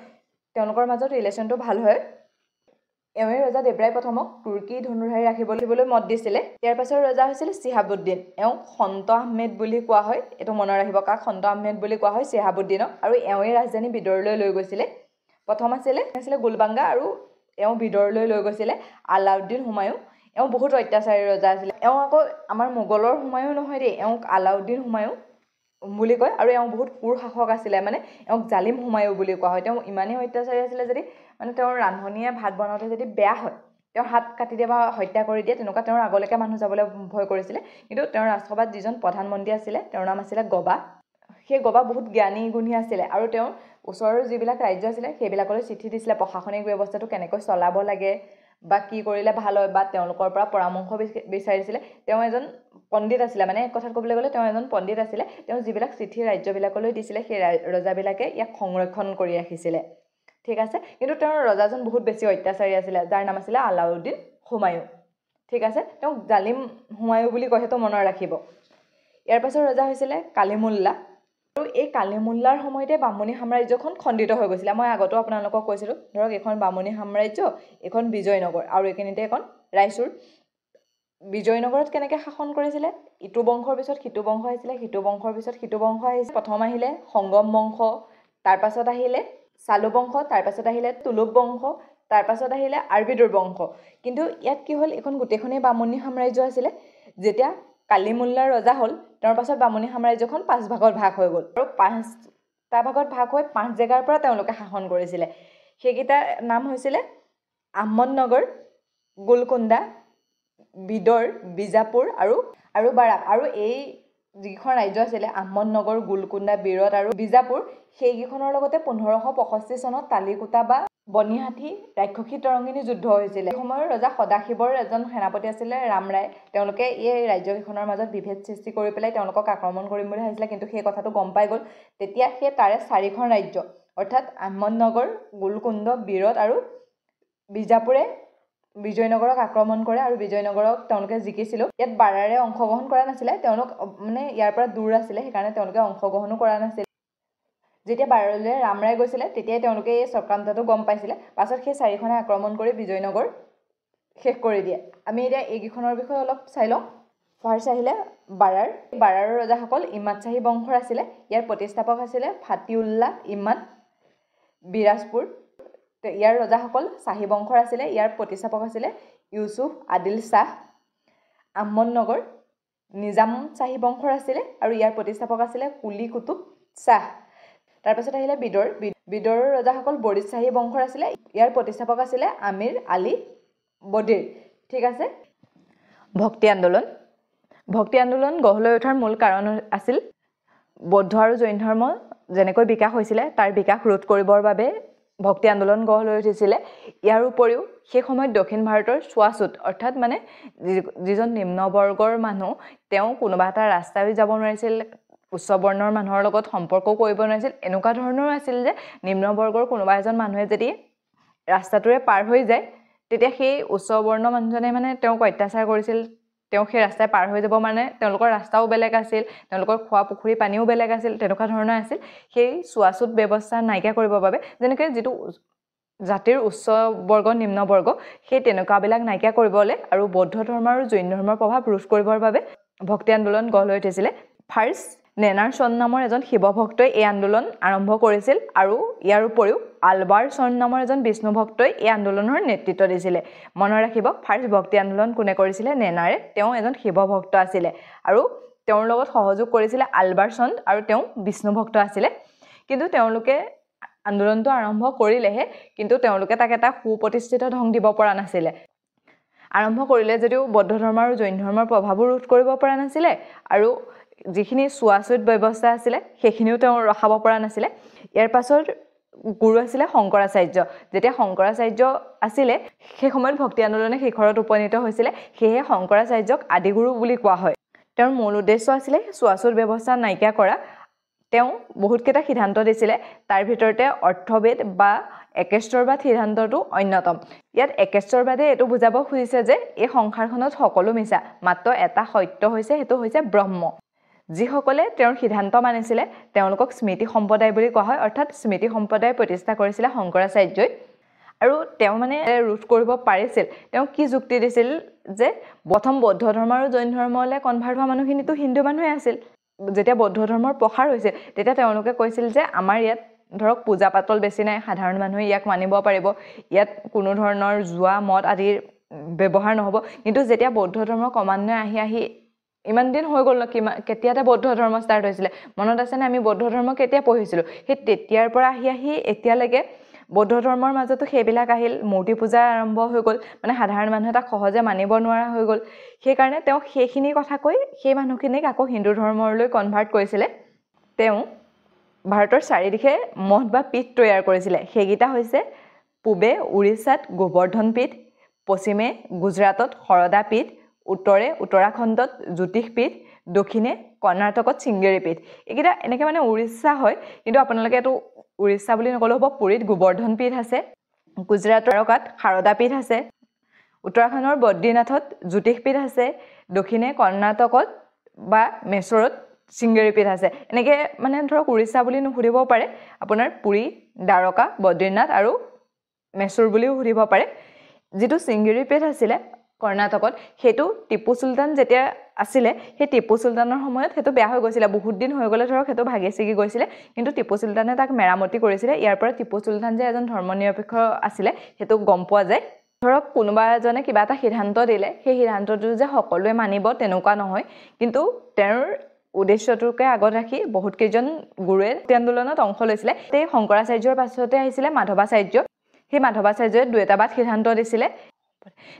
তেওঁলোকৰ মাজত ৰিলেশ্যনটো ভাল হয়, এওঁৱে ৰজা দেৱৰায় প্ৰথমক তুৰ্কী ধনুধাৰী ৰাখিবলৈ মত দিছিলে। ইয়াৰ পাছৰ ৰজা হৈছিলে চিহাবুদ্দিন। এওঁক সন্ত আহমেদ বুলি কোৱা হয়। এইটো মনত ৰাখিব, কাক সন্ত আহমেদ বুলি কোৱা হয়? চিহাবুদ্দিনক। আৰু এওঁৱে ৰাজধানী বিদৰলৈ লৈ গৈছিলে। প্ৰথম আছিলে গুলবাংগা, আৰু এওঁ বিদৰলৈ লৈ গৈছিলে আলাউদ্দিন হুমায়ুন। এওঁ বহুত অত্যাচাৰী ৰজা আছিলে। এওঁ আকৌ আমাৰ মোগলৰ হুমায়ুন নহয় দেই, এওঁক আলাউদ্দিন হুমায়ুন বুলি কয়। আৰু এওঁ বহুত কোৰ শাসক আছিলে, মানে এওঁক জালিম হুমায়ুন বুলি কোৱা হয়। তেওঁ ইমানেই অত্যাচাৰী আছিলে, যদি মানে তেওঁৰ ৰান্ধনীয়ে ভাত বনাওঁতে যদি বেয়া হয়, তেওঁৰ হাত কাটি দিয়ে বা হত্যা কৰি দিয়ে, তেনেকুৱা তেওঁৰ আগলৈকে মানুহ যাবলৈ ভয় কৰিছিলে। কিন্তু তেওঁৰ ৰাজসভাত যিজন প্ৰধানমন্ত্ৰী আছিলে, তেওঁৰ নাম আছিলে গবা। সেই গবা বহুত জ্ঞানী গুণী আছিলে, আৰু তেওঁৰ ওচৰৰ যিবিলাক ৰাজ্য আছিলে সেইবিলাকলৈ চিঠি দিছিলে প্ৰশাসনিক ব্যৱস্থাটো কেনেকৈ চলাব লাগে বা কি কৰিলে ভাল হয়, বা তেওঁলোকৰ পৰা পৰামৰ্শ বিচাৰিছিলে। তেওঁ এজন পণ্ডিত আছিলে, মানে এক কথাত ক'বলৈ গ'লে তেওঁ এজন পণ্ডিত আছিলে। তেওঁ যিবিলাক চিঠি ৰাজ্যবিলাকলৈ দিছিলে, সেই ৰজাবিলাকে ইয়াক সংৰক্ষণ কৰি ৰাখিছিলে। ঠিক আছে, কিন্তু তেওঁৰ ৰজাজন বহুত বেছি অত্যাচাৰী আছিলে, যাৰ নাম আছিলে আলাউদ্দিন হুমায়ুন। ঠিক আছে, তেওঁক জালিম হুমায়ুন বুলি কয়, সেইটো মনত ৰাখিব। ইয়াৰ পাছত ৰজা হৈছিলে কালিমুল্লা, আৰু এই কালিমুল্লাৰ সময়তে বামুণী সাম্ৰাজ্যখন খণ্ডিত হৈ গৈছিলে। মই আগতেও আপোনালোকক কৈছিলোঁ, ধৰক এখন বামুণী সাম্ৰাজ্য, এখন বিজয়নগৰ, আৰু এইখিনিতে এখন ৰায়চুৰ। বিজয়নগৰত কেনেকৈ শাসন কৰিছিলে? ইটো বংশৰ পিছত সিটো বংশ আহিছিলে, সিটো বংশৰ পিছত সিটো বংশ আহিছিলে। প্ৰথম আহিলে সংগম বংশ, তাৰপাছত আহিলে চালু বংশ, তাৰপাছত আহিলে তুলুক বংশ, তাৰপাছত আহিলে আৰবিদুৰ বংশ। কিন্তু ইয়াত কি হ'ল, এখন গোটেইখনেই বামুণী সাম্ৰাজ্য আছিলে। যেতিয়া কালিমুল্লাৰ ৰজা হ'ল, তেওঁৰ পাছত বামুণী সাম্ৰাজ্যখন 5 ভাগত ভাগ হৈ গ'ল, আৰু 5টা ভাগত ভাগ হৈ 5 জেগাৰ পৰা তেওঁলোকে শাসন কৰিছিলে। সেইকেইটাৰ নাম হৈছিলে আহমদনগৰ, গোলকুণ্ডা, বিদৰ, বিজাপুৰ আৰু বাৰাক। আৰু এই যিকেইখন ৰাজ্য আছিলে আহমদনগৰ, গোলকুণ্ডা, বিৰত আৰু বিজাপুৰ, সেইকেইখনৰ লগতে 1565 চনত তালিকোটা বা বনিহাটী ৰাক্ষসী তৰংগিনী যুদ্ধ হৈছিলে। এই সময়ৰ ৰজা সদাশিৱৰ এজন সেনাপতি আছিলে ৰাম ৰায়। তেওঁলোকে এই ৰাজ্যকেইখনৰ মাজত বিভেদ সৃষ্টি কৰি পেলাই তেওঁলোকক আক্ৰমণ কৰিম বুলি ভাবিছিলে, কিন্তু সেই কথাটো গম পাই গ'ল। তেতিয়া সেই তাৰে 4খন ৰাজ্য, অৰ্থাৎ আহমদনগৰ, গোলকুণ্ড, বিৰত আৰু বিজাপুৰে বিজয়নগৰক আক্ৰমণ কৰে, আৰু বিজয়নগৰক তেওঁলোকে জিকিছিলোঁ। ইয়াত বাৰাৰে অংশগ্ৰহণ কৰা নাছিলে, তেওঁলোক মানে ইয়াৰ পৰা দূৰ আছিলে, সেইকাৰণে তেওঁলোকে অংশগ্ৰহণো কৰা নাছিল। যেতিয়া বাৰালৈ ৰাম ৰায় গৈছিলে, তেতিয়াই তেওঁলোকে এই চক্ৰান্তটো গম পাইছিলে। পাছত সেই 4খনে আক্ৰমণ কৰি বিজয়নগৰ শেষ কৰি দিয়ে। আমি এতিয়া এইকেইখনৰ বিষয়ে অলপ চাই লওঁ। ফাৰ্ষ্ট আহিলে বাৰাৰৰ ৰজাসকল ইমাদ শ্বাহী বংশৰ আছিলে। ইয়াৰ প্ৰতিষ্ঠাপক আছিলে ফাতিউল্লাহ ইমাদ বিৰাজপুৰ। ইয়াৰ ৰজাসকল শ্বাহী বংশৰ আছিলে। ইয়াৰ প্ৰতিষ্ঠাপক আছিলে ইউছুফ আদিল শ্বাহ। আহমদনগৰ নিজাম শ্বাহী বংশৰ আছিলে, আৰু ইয়াৰ প্ৰতিষ্ঠাপক আছিলে কুলি কুতুব শ্বাহ। তাৰপাছত আহিলে বিদৰৰ ৰজাসকল বৰিদ শ্বাহী বংশৰ আছিলে। ইয়াৰ প্ৰতিষ্ঠাপক আছিলে আমিৰ আলী বদিৰ। ঠিক আছে। ভক্তি আন্দোলন গঢ় লৈ উঠাৰ মূল কাৰণ আছিল বৌদ্ধ আৰু জৈন ধৰ্ম যেনেকৈ বিকাশ হৈছিলে, তাৰ বিকাশ ৰোধ কৰিবৰ বাবে ভক্তি আন্দোলন গঢ় লৈ উঠিছিলে। ইয়াৰ উপৰিও সেই সময়ত দক্ষিণ ভাৰতৰ চোৱাচুত, অৰ্থাৎ মানে যিজন নিম্নবৰ্গৰ মানুহ, তেওঁ কোনোবা এটা ৰাস্তাই যাব নোৱাৰিছিল, উচ্চ বৰ্ণৰ মানুহৰ লগত সম্পৰ্ক কৰিব নোৱাৰিছিল। এনেকুৱা ধৰণৰ আছিল যে নিম্নবৰ্গৰ কোনোবা এজন মানুহে যদি ৰাস্তাটোৰে পাৰ হৈ যায়, তেতিয়া সেই উচ্চ বৰ্ণৰ মানুহজনে মানে তেওঁক অত্যাচাৰ কৰিছিল। তেওঁ সেই ৰাস্তাই পাৰ হৈ যাব, মানে তেওঁলোকৰ ৰাস্তাও বেলেগ আছিল, তেওঁলোকৰ খোৱা পুখুৰী পানীও বেলেগ আছিল, তেনেকুৱা ধৰণৰ আছিল। সেই চোৱাচুত ব্যৱস্থা নাইকিয়া কৰিবৰ বাবে, যেনেকৈ যিটো জাতিৰ উচ্চ বৰ্গ নিম্ন বৰ্গ, সেই তেনেকুৱাবিলাক নাইকিয়া কৰিবলৈ আৰু বৌদ্ধ ধৰ্ম আৰু জৈন ধৰ্মৰ প্ৰভাৱ ৰোধ কৰিবৰ বাবে ভক্তি আন্দোলন গঢ় লৈ উঠিছিলে। ফাৰ্ষ্ট নেনাৰ চন্দ নামৰ এজন শিৱ ভক্তই এই আন্দোলন আৰম্ভ কৰিছিল, আৰু ইয়াৰ উপৰিও আলবাৰ্টছন নামৰ এজন বিষ্ণু ভক্তই এই আন্দোলনৰ নেতৃত্ব দিছিলে মনত ৰাখিব ফাৰ্ষ্ট ভক্তি আন্দোলন কোনে কৰিছিলে নেনাৰে তেওঁ এজন শিৱ ভক্ত আছিলে আৰু তেওঁৰ লগত সহযোগ কৰিছিলে আলবাৰ্টছন আৰু তেওঁ বিষ্ণু ভক্ত আছিলে কিন্তু তেওঁলোকে আন্দোলনটো আৰম্ভ কৰিলেহে কিন্তু তেওঁলোকে তাক এটা সুপ্ৰতিষ্ঠিত ঢং দিব পৰা নাছিলে আৰম্ভ কৰিলে যদিও বৌদ্ধ ধৰ্ম আৰু জৈন ধৰ্মৰ প্ৰভাৱো ৰোধ কৰিব পৰা নাছিলে আৰু যিখিনি চুৱাচুত ব্যৱস্থা আছিলে সেইখিনিও তেওঁ ৰখাব পৰা নাছিলে ইয়াৰ পাছত গুৰু আছিলে শংকৰাচাৰ্য যেতিয়া শংকৰাচাৰ্য আছিলে সেই সময়ত ভক্তি আন্দোলনে শিখৰত উপনীত হৈছিলে সেয়ে শংকৰাচাৰ্যক আদিগুৰু বুলি কোৱা হয় তেওঁৰ মূল উদ্দেশ্য আছিলে চুৱাচুত ব্যৱস্থা নাইকিয়া কৰা তেওঁ বহুত কেইটা সিদ্ধান্ত দিছিলে তাৰ ভিতৰতে অৰ্থবেদ বা একেশ্বৰবাদ সিদ্ধান্তটো অন্যতম ইয়াত একেশ্বৰবাদে এইটো বুজাব খুজিছে যে এই সংসাৰখনত সকলো মিছা মাত্ৰ এটা সত্য হৈছে সেইটো হৈছে ব্ৰহ্ম যিসকলে তেওঁৰ সিদ্ধান্ত মানিছিলে তেওঁলোকক স্মৃতি সম্প্ৰদায় বুলি কোৱা হয় অৰ্থাৎ স্মৃতি সম্প্ৰদায় প্ৰতিষ্ঠা কৰিছিলে শংকৰাচাৰ্যই আৰু তেওঁ মানে ৰোধ কৰিব পাৰিছিল তেওঁ কি যুক্তি দিছিল যে প্ৰথম বৌদ্ধ ধৰ্ম আৰু জৈন ধৰ্মলৈ কনভাৰ্ট হোৱা মানুহখিনিতো হিন্দু মানুহে আছিল যেতিয়া বৌদ্ধ ধৰ্মৰ প্ৰসাৰ হৈছিল তেতিয়া তেওঁলোকে কৈছিল যে আমাৰ ইয়াত ধৰক পূজা পাতল বেছি নাই সাধাৰণ মানুহে ইয়াক মানিব পাৰিব ইয়াত কোনো ধৰণৰ জুৱা মদ আদিৰ ব্যৱহাৰ নহ'ব কিন্তু যেতিয়া বৌদ্ধ ধৰ্ম ক্ৰমান্বয়ে আহি ইমান দিন হৈ গ'ল কেতিয়াতে বৌদ্ধ ধৰ্ম ষ্টাৰ্ট হৈছিলে মনত আছেনে আমি বৌদ্ধ ধৰ্ম কেতিয়া পঢ়িছিলোঁ সেই তেতিয়াৰ পৰা আহি এতিয়ালৈকে বৌদ্ধ ধৰ্মৰ মাজতো সেইবিলাক আহিল মূৰ্তি পূজা আৰম্ভ হৈ গ'ল মানে সাধাৰণ মানুহে তাক সহজে মানিব নোৱাৰা হৈ গ'ল সেইকাৰণে তেওঁ সেইখিনি কথা কৈ সেই মানুহখিনিক আকৌ হিন্দু ধৰ্মলৈ কনভাৰ্ট কৰিছিলে তেওঁ ভাৰতৰ চাৰিদিশে মঠ বা পীঠ তৈয়াৰ কৰিছিলে সেইকেইটা হৈছে পূবে উৰিষ্যাত গোবৰ্ধন পীঠ পশ্চিমে গুজৰাটত শৰদা পীঠ উত্তৰে উত্তৰাখণ্ডত জ্যোতিষ পীঠ দক্ষিণে কৰ্ণাটকত শৃংগেৰী পীঠ এইকেইটা এনেকৈ মানে উৰিষ্যা হয় কিন্তু আপোনালোকে এইটো উৰিষ্যা বুলি নকলেও হ'ব পুৰীত গোবৰ্ধন পীঠ আছে গুজৰাটৰ দ্বাৰকাত শাৰদা পীঠ আছে উত্তৰাখণ্ডৰ বদ্ৰীনাথত জ্যোতিষ পীঠ আছে দক্ষিণে কৰ্ণাটকত বা মেছৰত শৃংগেৰী পীঠ আছে এনেকৈ মানে ধৰক উৰিষ্যা বুলি নুসুধিব পাৰে আপোনাৰ পুৰী দ্বাৰকা বদ্ৰীনাথ আৰু মেছুৰ বুলিও সুধিব পাৰে যিটো শৃংগেৰী পীঠ আছিলে কৰ্ণাটকত সেইটো টিপু চুলতান যেতিয়া আছিলে সেই টিপু চুলতানৰ সময়ত সেইটো বেয়া হৈ গৈছিলে বহুত দিন হৈ গ'লে ধৰক সেইটো ভাগি ছিগি গৈছিলে কিন্তু টিপু চুলতানে তাক মেৰামতি কৰিছিলে ইয়াৰ পৰা টিপু চুলতান যে এজন ধৰ্মনিৰপেক্ষ আছিলে সেইটো গম পোৱা যায় ধৰক কোনোবা এজনে কিবা এটা সিদ্ধান্ত দিলে সেই সিদ্ধান্তটো যে সকলোৱে মানিব তেনেকুৱা নহয় কিন্তু তেওঁৰ উদ্দেশ্যটোকে আগত ৰাখি বহুত কেইজন গুৰুৱে আন্দোলনত অংশ লৈছিলে সেই শংকৰাচাৰ্যৰ পাছতে আহিছিলে মাধৱাচাৰ্য সেই মাধৱাচাৰ্যই দ্বৈতবাদ সিদ্ধান্ত দিছিলে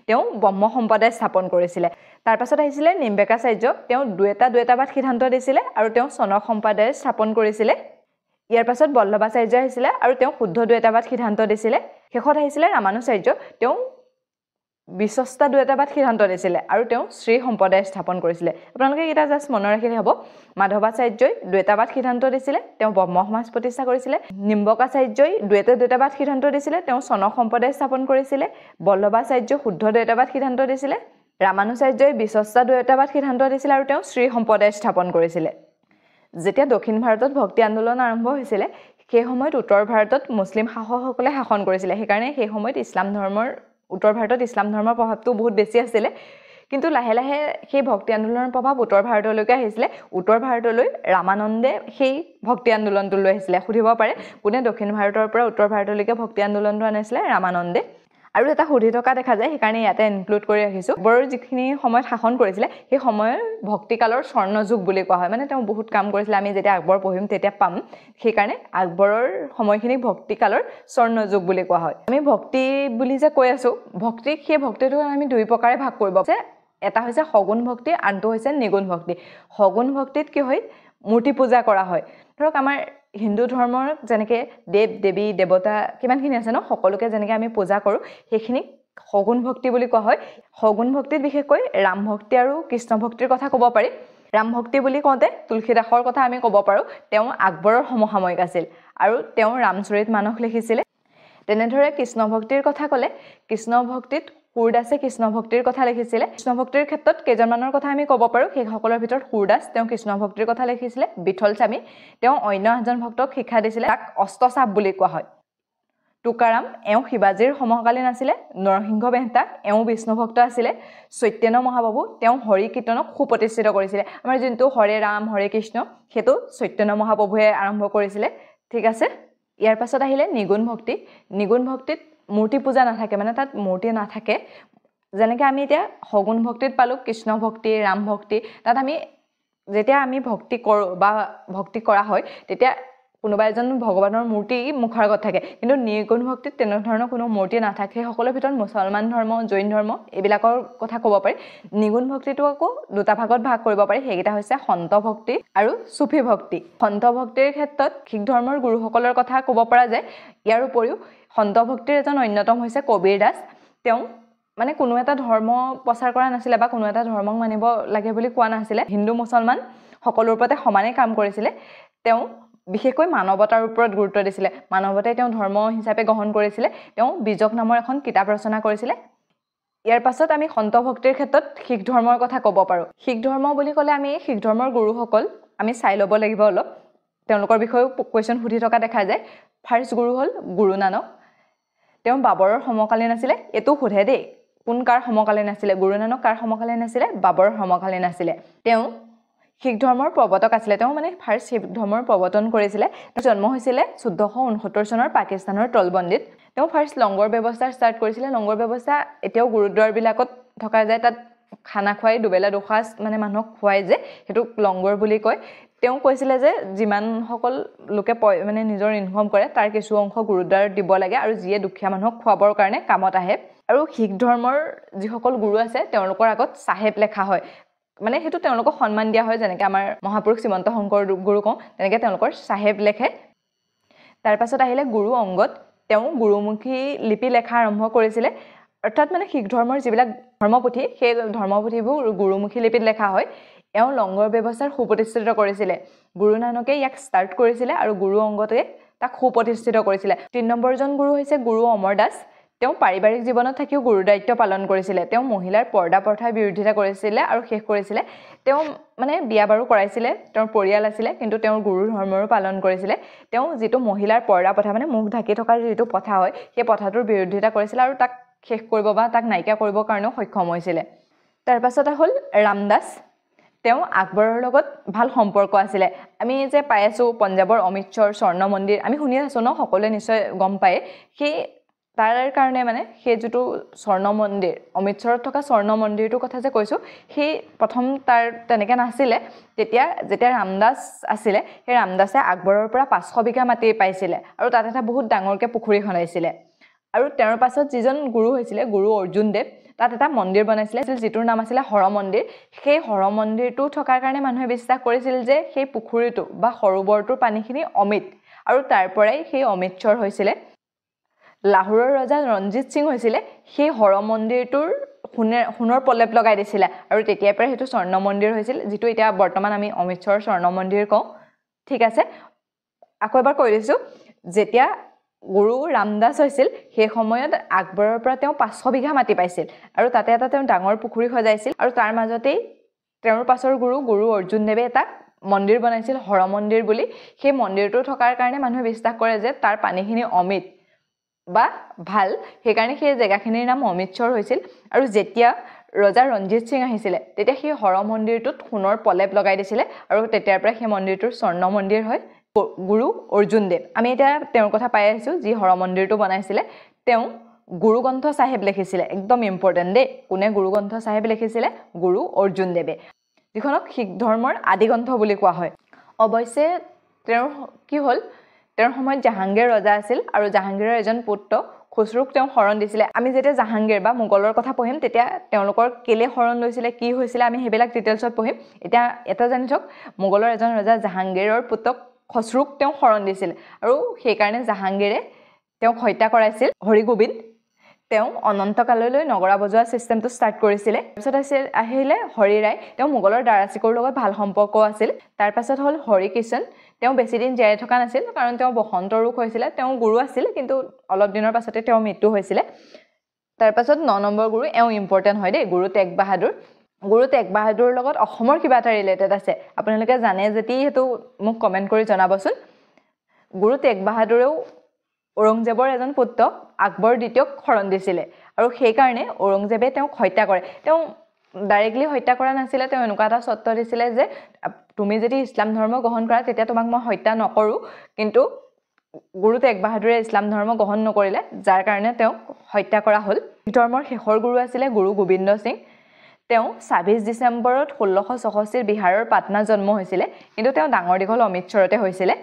তেওঁ ব্ৰহ্ম সম্প্ৰদায় স্থাপন কৰিছিলে তাৰ পাছত আহিছিলে নিম্বেকাচাৰ্য তেওঁ দ্বৈতবাদ সিদ্ধান্ত দিছিলে আৰু তেওঁ চনক সম্প্ৰদায় স্থাপন কৰিছিলে ইয়াৰ পাছত বল্লভাচাৰ্য আহিছিলে আৰু তেওঁ শুদ্ধ দ্বৈতবাদ সিদ্ধান্ত দিছিলে শেষত আহিছিলে ৰামানুচাৰ্য তেওঁ বিশ্বস্ত দ্বৈতবাদ সিদ্ধান্ত দিছিলে আৰু তেওঁ শ্ৰী সম্প্ৰদায় স্থাপন কৰিছিলে আপোনালোকে এটা জাষ্ট মনত ৰাখিলে হ'ব মাধৱাচাৰ্যই দ্বৈতবাদ সিদ্ধান্ত দিছিলে তেওঁ ব্ৰহ্ম সমাজ প্ৰতিষ্ঠা কৰিছিলে নিম্বকাচাৰ্যই দ্বৈতবাদ সিদ্ধান্ত দিছিলে তেওঁ চনক সম্প্ৰদায় স্থাপন কৰিছিলে বল্লভাচাৰ্যই শুদ্ধ দ্বৈতবাদ সিদ্ধান্ত দিছিলে ৰামানুচাৰ্যই বিশ্বস্ত দ্বৈতবাদ সিদ্ধান্ত দিছিলে আৰু তেওঁ শ্ৰী সম্প্ৰদায় স্থাপন কৰিছিলে যেতিয়া দক্ষিণ ভাৰতত ভক্তি আন্দোলন আৰম্ভ হৈছিলে সেই সময়ত উত্তৰ ভাৰতত মুছলিম শাসকসকলে শাসন কৰিছিলে সেইকাৰণে সেই সময়ত উত্তৰ ভাৰতত ইছলাম ধৰ্মৰ প্ৰভাৱটো বহুত বেছি আছিলে কিন্তু লাহে লাহে সেই ভক্তি আন্দোলনৰ প্ৰভাৱ উত্তৰ ভাৰতলৈকে আহিছিলে উত্তৰ ভাৰতলৈ ৰামানন্দে সেই ভক্তি আন্দোলনটো লৈ আহিছিলে সুধিব পাৰে কোনে দক্ষিণ ভাৰতৰ পৰা উত্তৰ ভাৰতলৈকে ভক্তি আন্দোলনটো আনিছিলে ৰামানন্দে আৰু এটা সুধি থকা দেখা যায় সেইকাৰণে ইয়াতে ইনক্লুড কৰি ৰাখিছোঁ আকবৰৰ যিখিনি সময়ত শাসন কৰিছিলে সেই সময়ৰ ভক্তিকালৰ স্বৰ্ণযুগ বুলি কোৱা হয় মানে তেওঁ বহুত কাম কৰিছিলে আমি যেতিয়া আকবৰ পঢ়িম তেতিয়া পাম সেইকাৰণে আকবৰৰ সময়খিনিক ভক্তিকালৰ স্বৰ্ণযুগ বুলি কোৱা হয় আমি ভক্তি বুলি যে কৈ আছোঁ ভক্তিক সেই ভক্তিটো আমি দুই প্ৰকাৰে ভাগ কৰিব যে এটা হৈছে সগুণ ভক্তি আনটো হৈছে নিগুণ ভক্তি সগুণ ভক্তিত কি হয় মূৰ্তি পূজা কৰা হয় ধৰক আমাৰ হিন্দু ধৰ্মৰ যেনেকৈ দেৱ দেৱী দেৱতা কিমানখিনি আছে ন সকলোকে যেনেকৈ আমি পূজা কৰোঁ সেইখিনিক সগুণ ভক্তি বুলি কোৱা হয় সগুণ ভক্তিত বিশেষকৈ ৰাম ভক্তি আৰু কৃষ্ণ ভক্তিৰ কথা ক'ব পাৰি ৰাম ভক্তি বুলি কওঁতে তুলসীদাসৰ কথা আমি ক'ব পাৰোঁ তেওঁ আকবৰৰ সমসাময়িক আছিল আৰু তেওঁ ৰামচৰিত মানস লিখিছিলে তেনেদৰে কৃষ্ণ ভক্তিৰ কথা ক'লে কৃষ্ণ ভক্তিত সুৰদাসে কৃষ্ণ ভক্তিৰ কথা লিখিছিলে কৃষ্ণ ভক্তিৰ ক্ষেত্ৰত কেইজনমানৰ কথা আমি ক'ব পাৰোঁ সেইসকলৰ ভিতৰত সুৰদাস তেওঁ কৃষ্ণ ভক্তিৰ কথা লিখিছিলে বিঠল স্বামী তেওঁ অন্য এজন ভক্তক শিক্ষা দিছিলে তাক অষ্টচাপ বুলি কোৱা হয় টুকাৰাম এওঁ শিৱাজীৰ সমকালীন আছিলে নৰসিংহ মেহতা এওঁ বিষ্ণু ভক্ত আছিলে চৈতন্য মহাপ্ৰভু তেওঁ হৰি কীৰ্তনক সুপ্ৰতিষ্ঠিত কৰিছিলে আমাৰ যোনটো হৰে ৰাম হৰে কৃষ্ণ সেইটো চৈতন্য মহাপ্ৰভুৱে আৰম্ভ কৰিছিলে ঠিক আছে ইয়াৰ পাছত আহিলে নিগুণ ভক্তি। নিগুণ ভক্তিত মূৰ্তি পূজা নাথাকে, মানে তাত মূৰ্তি নাথাকে। যেনেকৈ আমি এতিয়া সগুণ ভক্তিত পালোঁ কৃষ্ণ ভক্তি, ৰাম ভক্তি। তাত আমি যেতিয়া আমি ভক্তি কৰোঁ বা ভক্তি কৰা হয় তেতিয়া কোনোবা এজন ভগৱানৰ মূৰ্তি মুখৰ আগত থাকে, কিন্তু নিৰ্গুণ ভক্তিত তেনেধৰণৰ কোনো মূৰ্তি নাথাকে। সেইসকলৰ ভিতৰত মুছলমান ধৰ্ম, জৈন ধৰ্ম এইবিলাকৰ কথা ক'ব পাৰি। নিগুণ ভক্তিটো আকৌ দুটা ভাগত ভাগ কৰিব পাৰি, সেইকেইটা হৈছে সন্ত ভক্তি আৰু চুফী ভক্তি। সন্ত ভক্তিৰ ক্ষেত্ৰত শিখ ধৰ্মৰ গুৰুসকলৰ কথা ক'ব পৰা যায়। ইয়াৰ উপৰিও সন্ত ভক্তিৰ এজন অন্যতম হৈছে কবিৰ দাস। তেওঁ মানে কোনো এটা ধৰ্ম প্ৰচাৰ কৰা নাছিলে বা কোনো এটা ধৰ্মক মানিব লাগে বুলি কোৱা নাছিলে। হিন্দু মুছলমান সকলোৰ ওপৰতে সমানে কাম কৰিছিলে। তেওঁ বিশেষকৈ মানৱতাৰ ওপৰত গুৰুত্ব দিছিলে। মানৱতাই তেওঁ ধৰ্ম হিচাপে গ্ৰহণ কৰিছিলে। তেওঁ বীজক নামৰ এখন কিতাপ ৰচনা কৰিছিলে। ইয়াৰ পাছত আমি সন্ত ভক্তিৰ ক্ষেত্ৰত শিখ ধৰ্মৰ কথা ক'ব পাৰোঁ। শিখ ধৰ্ম বুলি ক'লে আমি শিখ ধৰ্মৰ গুৰুসকল আমি চাই ল'ব লাগিব অলপ। তেওঁলোকৰ বিষয়েও কুৱেশ্যন সুধি থকা দেখা যায়। ফাৰ্ষ্ট গুৰু হ'ল গুৰু নানক। তেওঁ বাবৰৰ সমকালীন আছিলে। এইটো সোধে দেই, কোন কাৰ সমকালীন আছিলে? গুৰু নানক কাৰ সমকালীন আছিলে? বাবৰৰ সমকালীন আছিলে। তেওঁ শিখ ধৰ্মৰ প্ৰৱৰ্তক আছিলে। তেওঁ মানে ফাৰ্ষ্ট শিখ ধৰ্মৰ প্ৰৱৰ্তন কৰিছিলে। তেওঁ জন্ম হৈছিলে 1469 চনৰ পাকিস্তানৰ তলবন্দীত। তেওঁ ফাৰ্ষ্ট লংগৰ ব্যৱস্থা ষ্টাৰ্ট কৰিছিলে। লংগৰ ব্যৱস্থা এতিয়াও গুৰুদ্বাৰবিলাকত থকা যায়। তাত খানা খুৱাই দুবেলা দুসাঁজ মানে মানুহক খুৱাই যে, সেইটোক লংগৰ বুলি কয়। তেওঁ কৈছিলে যে যিমানসকল লোকে মানে নিজৰ ইনকম কৰে তাৰ কিছু অংশ গুৰুদ্বাৰত দিব লাগে আৰু যিয়ে দুখীয়া মানুহক খুৱাবৰ কাৰণে কামত আহে। আৰু শিখ ধৰ্মৰ যিসকল গুৰু আছে তেওঁলোকৰ আগত চাহেব লেখা হয়, মানে সেইটো তেওঁলোকক সন্মান দিয়া হয়। যেনেকৈ আমাৰ মহাপুৰুষ শ্ৰীমন্ত শংকৰ গুৰু কওঁ, তেনেকৈ তেওঁলোকৰ চাহেব লেখে। তাৰ পাছত আহিলে গুৰু অংগদ। তেওঁ গুৰুমুখী লিপি লেখা আৰম্ভ কৰিছিলে। অৰ্থাৎ মানে শিখ ধৰ্মৰ যিবিলাক ধৰ্মপুথি, সেই ধৰ্মপুথিবোৰ গুৰুমুখী লিপিত লেখা হয়। এওঁ লংগৰ ব্যৱস্থাৰ সুপ্ৰতিষ্ঠিত কৰিছিলে। গুৰু নানকে ইয়াক ষ্টাৰ্ট কৰিছিলে আৰু গুৰু অংগদে তাক সুপ্ৰতিষ্ঠিত কৰিছিলে। 3 নম্বৰজন গুৰু হৈছে গুৰু অমৰ দাস। তেওঁ পাৰিবাৰিক জীৱনত থাকিও গুৰু দায়িত্ব পালন কৰিছিলে। তেওঁ মহিলাৰ পৰ্দা প্ৰথাৰ বিৰোধিতা কৰিছিলে আৰু শেষ কৰিছিলে। তেওঁ মানে বিয়া বাৰু কৰাইছিলে, তেওঁৰ পৰিয়াল আছিলে, কিন্তু তেওঁৰ গুৰু ধৰ্মৰো পালন কৰিছিলে। তেওঁ যিটো মহিলাৰ পৰ্দা প্ৰথা, মানে মুখ ঢাকি থকাৰ যিটো প্ৰথা হয়, সেই প্ৰথাটোৰ বিৰোধিতা কৰিছিলে আৰু তাক শেষ কৰিব বা তাক নাইকিয়া কৰিবৰ কাৰণেও সক্ষম হৈছিলে। তাৰ পাছতে হ'ল ৰামদাস। তেওঁ আকবৰৰ লগত ভাল সম্পৰ্ক আছিলে। আমি যে পাই আছোঁ পঞ্জাৱৰ অমৃতসৰ স্বৰ্ণ মন্দিৰ, আমি শুনি আছোঁ ন, সকলোৱে নিশ্চয় গম পায়। সেই তাৰ কাৰণে মানে সেই যিটো স্বৰ্ণ মন্দিৰ, অমৃতসৰত থকা স্বৰ্ণ মন্দিৰটোৰ কথা যে কৈছোঁ, সেই প্ৰথম তাৰ তেনেকৈ নাছিলে। যেতিয়া ৰামদাস আছিলে, সেই ৰামদাসে আকবৰৰ পৰা 500 বিঘা মাটি পাইছিলে আৰু তাত এটা বহুত ডাঙৰকৈ পুখুৰী খন্দাইছিলে। আৰু তেওঁৰ পাছত যিজন গুৰু হৈছিলে, গুৰু অৰ্জুন দেৱ, তাত এটা মন্দিৰ বনাইছিলে যিটোৰ নাম আছিলে হৰ মন্দিৰ। সেই হৰ মন্দিৰটো থকাৰ কাৰণে মানুহে বিশ্বাস কৰিছিল যে সেই পুখুৰীটো বা সৰোবৰটোৰ পানীখিনি অমৃত, আৰু তাৰ পৰাই সেই অমৃতসৰ হৈছিলে। লাহোৰৰ ৰজা ৰঞ্জিত সিং হৈছিলে, সেই হৰ মন্দিৰটোৰ সোণৰ প্ৰলেপ লগাই দিছিলে আৰু তেতিয়াৰ পৰাই সেইটো স্বৰ্ণ মন্দিৰ হৈছিল, যিটো এতিয়া বৰ্তমান আমি অমৃতসৰৰ স্বৰ্ণ মন্দিৰ কওঁ। ঠিক আছে, আকৌ এবাৰ কৈ দিছোঁ। যেতিয়া গুৰু ৰামদাস হৈছিল, সেই সময়ত আকবৰৰ পৰা তেওঁ 500 বিঘা মাটি পাইছিল আৰু তাতে এটা তেওঁ ডাঙৰ পুখুৰী সজাইছিল। আৰু তাৰ মাজতেই তেওঁৰ পাছৰ গুৰু অৰ্জুন দেৱে এটা মন্দিৰ বনাইছিল, হৰ মন্দিৰ বুলি। সেই মন্দিৰটো থকাৰ কাৰণে মানুহে বিশ্বাস কৰে যে তাৰ পানীখিনি অমৃত বা ভাল, সেইকাৰণে সেই জেগাখিনিৰ নাম অমৃতসৰ হৈছিল। আৰু যেতিয়া ৰজা ৰঞ্জিত সিং আহিছিলে, তেতিয়া সেই হৰ মন্দিৰটোত সোণৰ প্ৰলেপ লগাই দিছিলে আৰু তেতিয়াৰ পৰা সেই মন্দিৰটোৰ স্বৰ্ণ মন্দিৰ হয়। গুৰু অৰ্জুন দেৱ, আমি এতিয়া তেওঁৰ কথা পাই আহিছোঁ, যি হৰ মন্দিৰটো বনাইছিলে। তেওঁ গুৰুগ্ৰন্থ চাহেব লিখিছিলে, একদম ইম্পৰ্টেণ্ট দেই। কোনে গুৰুগ্ৰন্থ চাহেব লিখিছিলে? গুৰু অৰ্জুন দেৱে, যিখনক শিখ ধৰ্মৰ আদিগ্ৰন্থ বুলি কোৱা হয়। অৱশ্যে তেওঁৰ কি হ'ল, তেওঁৰ সময়ত জাহাংগীৰ ৰজা আছিল আৰু জাহাংগীৰৰ এজন পুত্ৰ খুছৰুক তেওঁ শৰণ দিছিলে। আমি যেতিয়া জাহাংগীৰ বা মোগলৰ কথা পঢ়িম, তেতিয়া তেওঁলোকৰ কেলে শৰণ লৈছিলে, কি হৈছিলে, আমি সেইবিলাক ডিটেইলছত পঢ়িম। এতিয়া এটা জানি থওক, মোগলৰ এজন ৰজা জাহাংগীৰৰ পুত্ৰক খছৰুক তেওঁ শৰণ দিছিল আৰু সেইকাৰণে জাহাংগীৰে তেওঁক হত্যা কৰাইছিল। হৰিগোবিন্দ, তেওঁ অনন্তকাললৈ নগৰা বজোৱা ছিষ্টেমটো ষ্টাৰ্ট কৰিছিলে। তাৰপিছত আহিলে হৰি ৰায়, তেওঁ মোগলৰ দাৰাচিকৰ লগত ভাল সম্পৰ্ক আছিল। তাৰপাছত হ'ল হৰিকৃষ্ণ, তেওঁ বেছিদিন জীয়াই থকা নাছিল কাৰণ তেওঁ বসন্ত ৰোগ হৈছিলে। তেওঁ গুৰু আছিল, কিন্তু অলপ দিনৰ পাছতে তেওঁৰ মৃত্যু হৈছিলে। তাৰপাছত 9 নম্বৰ গুৰু, এওঁ ইম্পৰ্টেণ্ট হয় দেই, গুৰু টেগ বাহাদুৰ। গুৰু টেগ বাহাদুৰৰ লগত অসমৰ কিবা এটা ৰিলেটেড আছে, আপোনালোকে জানে যদি সেইটো মোক কমেণ্ট কৰি জনাবচোন। গুৰু টেগ বাহাদুৰেও ঔৰংজেবৰ এজন পুত্ৰক আকবৰ দ্বিতীয়ক শৰণ দিছিলে আৰু সেইকাৰণে ঔৰংজেবে তেওঁক হত্যা কৰে। তেওঁ ডাইৰেক্টলি হত্যা কৰা নাছিলে, তেওঁ এনেকুৱা এটা চৰ্ত দিছিলে যে তুমি যদি ইছলাম ধৰ্ম গ্ৰহণ কৰা তেতিয়া তোমাক মই হত্যা নকৰোঁ, কিন্তু গুৰু তেগ বাহাদুৰে ইছলাম ধৰ্ম গ্ৰহণ নকৰিলে, যাৰ কাৰণে তেওঁক হত্যা কৰা হ'ল। শিখ ধৰ্মৰ শেষৰ গুৰু আছিলে গুৰু গোবিন্দ সিং। তেওঁ ২৬ ডিচেম্বৰত ১৬৬৪ বিহাৰৰ পাটনাত জন্ম হৈছিলে, কিন্তু তেওঁ ডাঙৰ দীঘল অমৃতসৰতে হৈছিলে।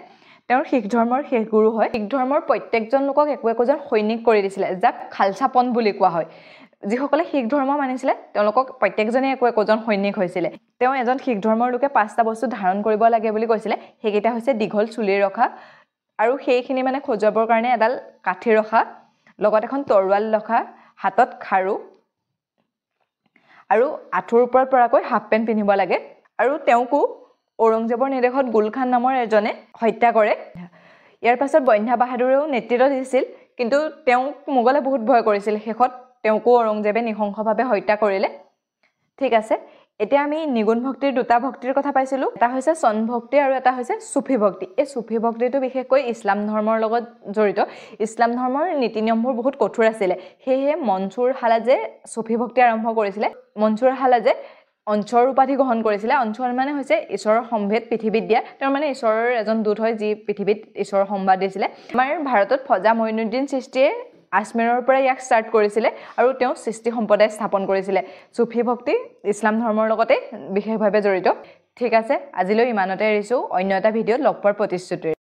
তেওঁৰ শিখ ধৰ্মৰ শেষ গুৰু হয়। শিখ ধৰ্মৰ প্ৰত্যেকজন লোকক একোজন সৈনিক কৰি দিছিলে, যাক খালচা পন্থ বুলি কোৱা হয়। যিসকলে শিখ ধৰ্ম মানিছিলে তেওঁলোকক প্ৰত্যেকজনে একোজন সৈনিক হৈছিলে। তেওঁ এজন শিখ ধৰ্মৰ লোকে ৫টা বস্তু ধাৰণ কৰিব লাগে বুলি কৈছিলে। সেইকেইটা হৈছে দীঘল চুলি ৰখা, আৰু সেইখিনি মানে সজোৱাবৰ কাৰণে এডাল কাঠি ৰখা, লগত এখন তৰোৱাল ৰখা, হাতত খাৰু, আৰু আঁঠুৰ ওপৰত পৰাকৈ হাফ পেণ্ট পিন্ধিব লাগে। আৰু তেওঁকো ঔৰংজেবৰ নিৰ্দেশত গুল খান নামৰ এজনে হত্যা কৰে। ইয়াৰ পাছত বন্ধ্যা বাহাদুৰেও নেতৃত্ব দিছিল, কিন্তু তেওঁক মোগলে বহুত ভয় কৰিছিল। শেষত তেওঁকো ঔৰংজেবে নৃশংসভাৱে হত্যা কৰিলে। ঠিক আছে, এতিয়া আমি নিগুণ ভক্তিৰ দুটা ভক্তিৰ কথা পাইছিলোঁ। এটা হৈছে চন ভক্তি আৰু এটা হৈছে চুফি ভক্তি। এই চুফি ভক্তিটো বিশেষকৈ ইছলাম ধৰ্মৰ লগত জড়িত। ইছলাম ধৰ্মৰ নীতি নিয়মবোৰ বহুত কঠোৰ আছিলে, সেয়েহে মনছুৰ হালাজে চুফি ভক্তি আৰম্ভ কৰিছিলে। মনছুৰ হালাজে অঞ্চৰ উপাধি গ্ৰহণ কৰিছিলে। অঞ্চৰ মানে হৈছে ঈশ্বৰৰ সম্ভেদ পৃথিৱীত দিয়া। তেওঁ মানে ঈশ্বৰৰ এজন দূত হয়, যি পৃথিৱীত ঈশ্বৰৰ সম্বাদ দিছিলে। আমাৰ ভাৰতত ফজা মঈনুদ্দিন চিস্তিয়ে আজমেৰৰ পৰা ইয়াক ষ্টাৰ্ট কৰিছিলে, আৰু তেওঁ সৃষ্টি সম্প্ৰদায় স্থাপন কৰিছিলে। চুফি ভক্তি ইছলাম ধৰ্মৰ লগতে বিশেষভাৱে জড়িত। ঠিক আছে, আজিলৈ ইমানতে এৰিছোঁ। অন্য এটা ভিডিঅ'ত লগ পোৱাৰ প্ৰতিশ্ৰুতিৰে।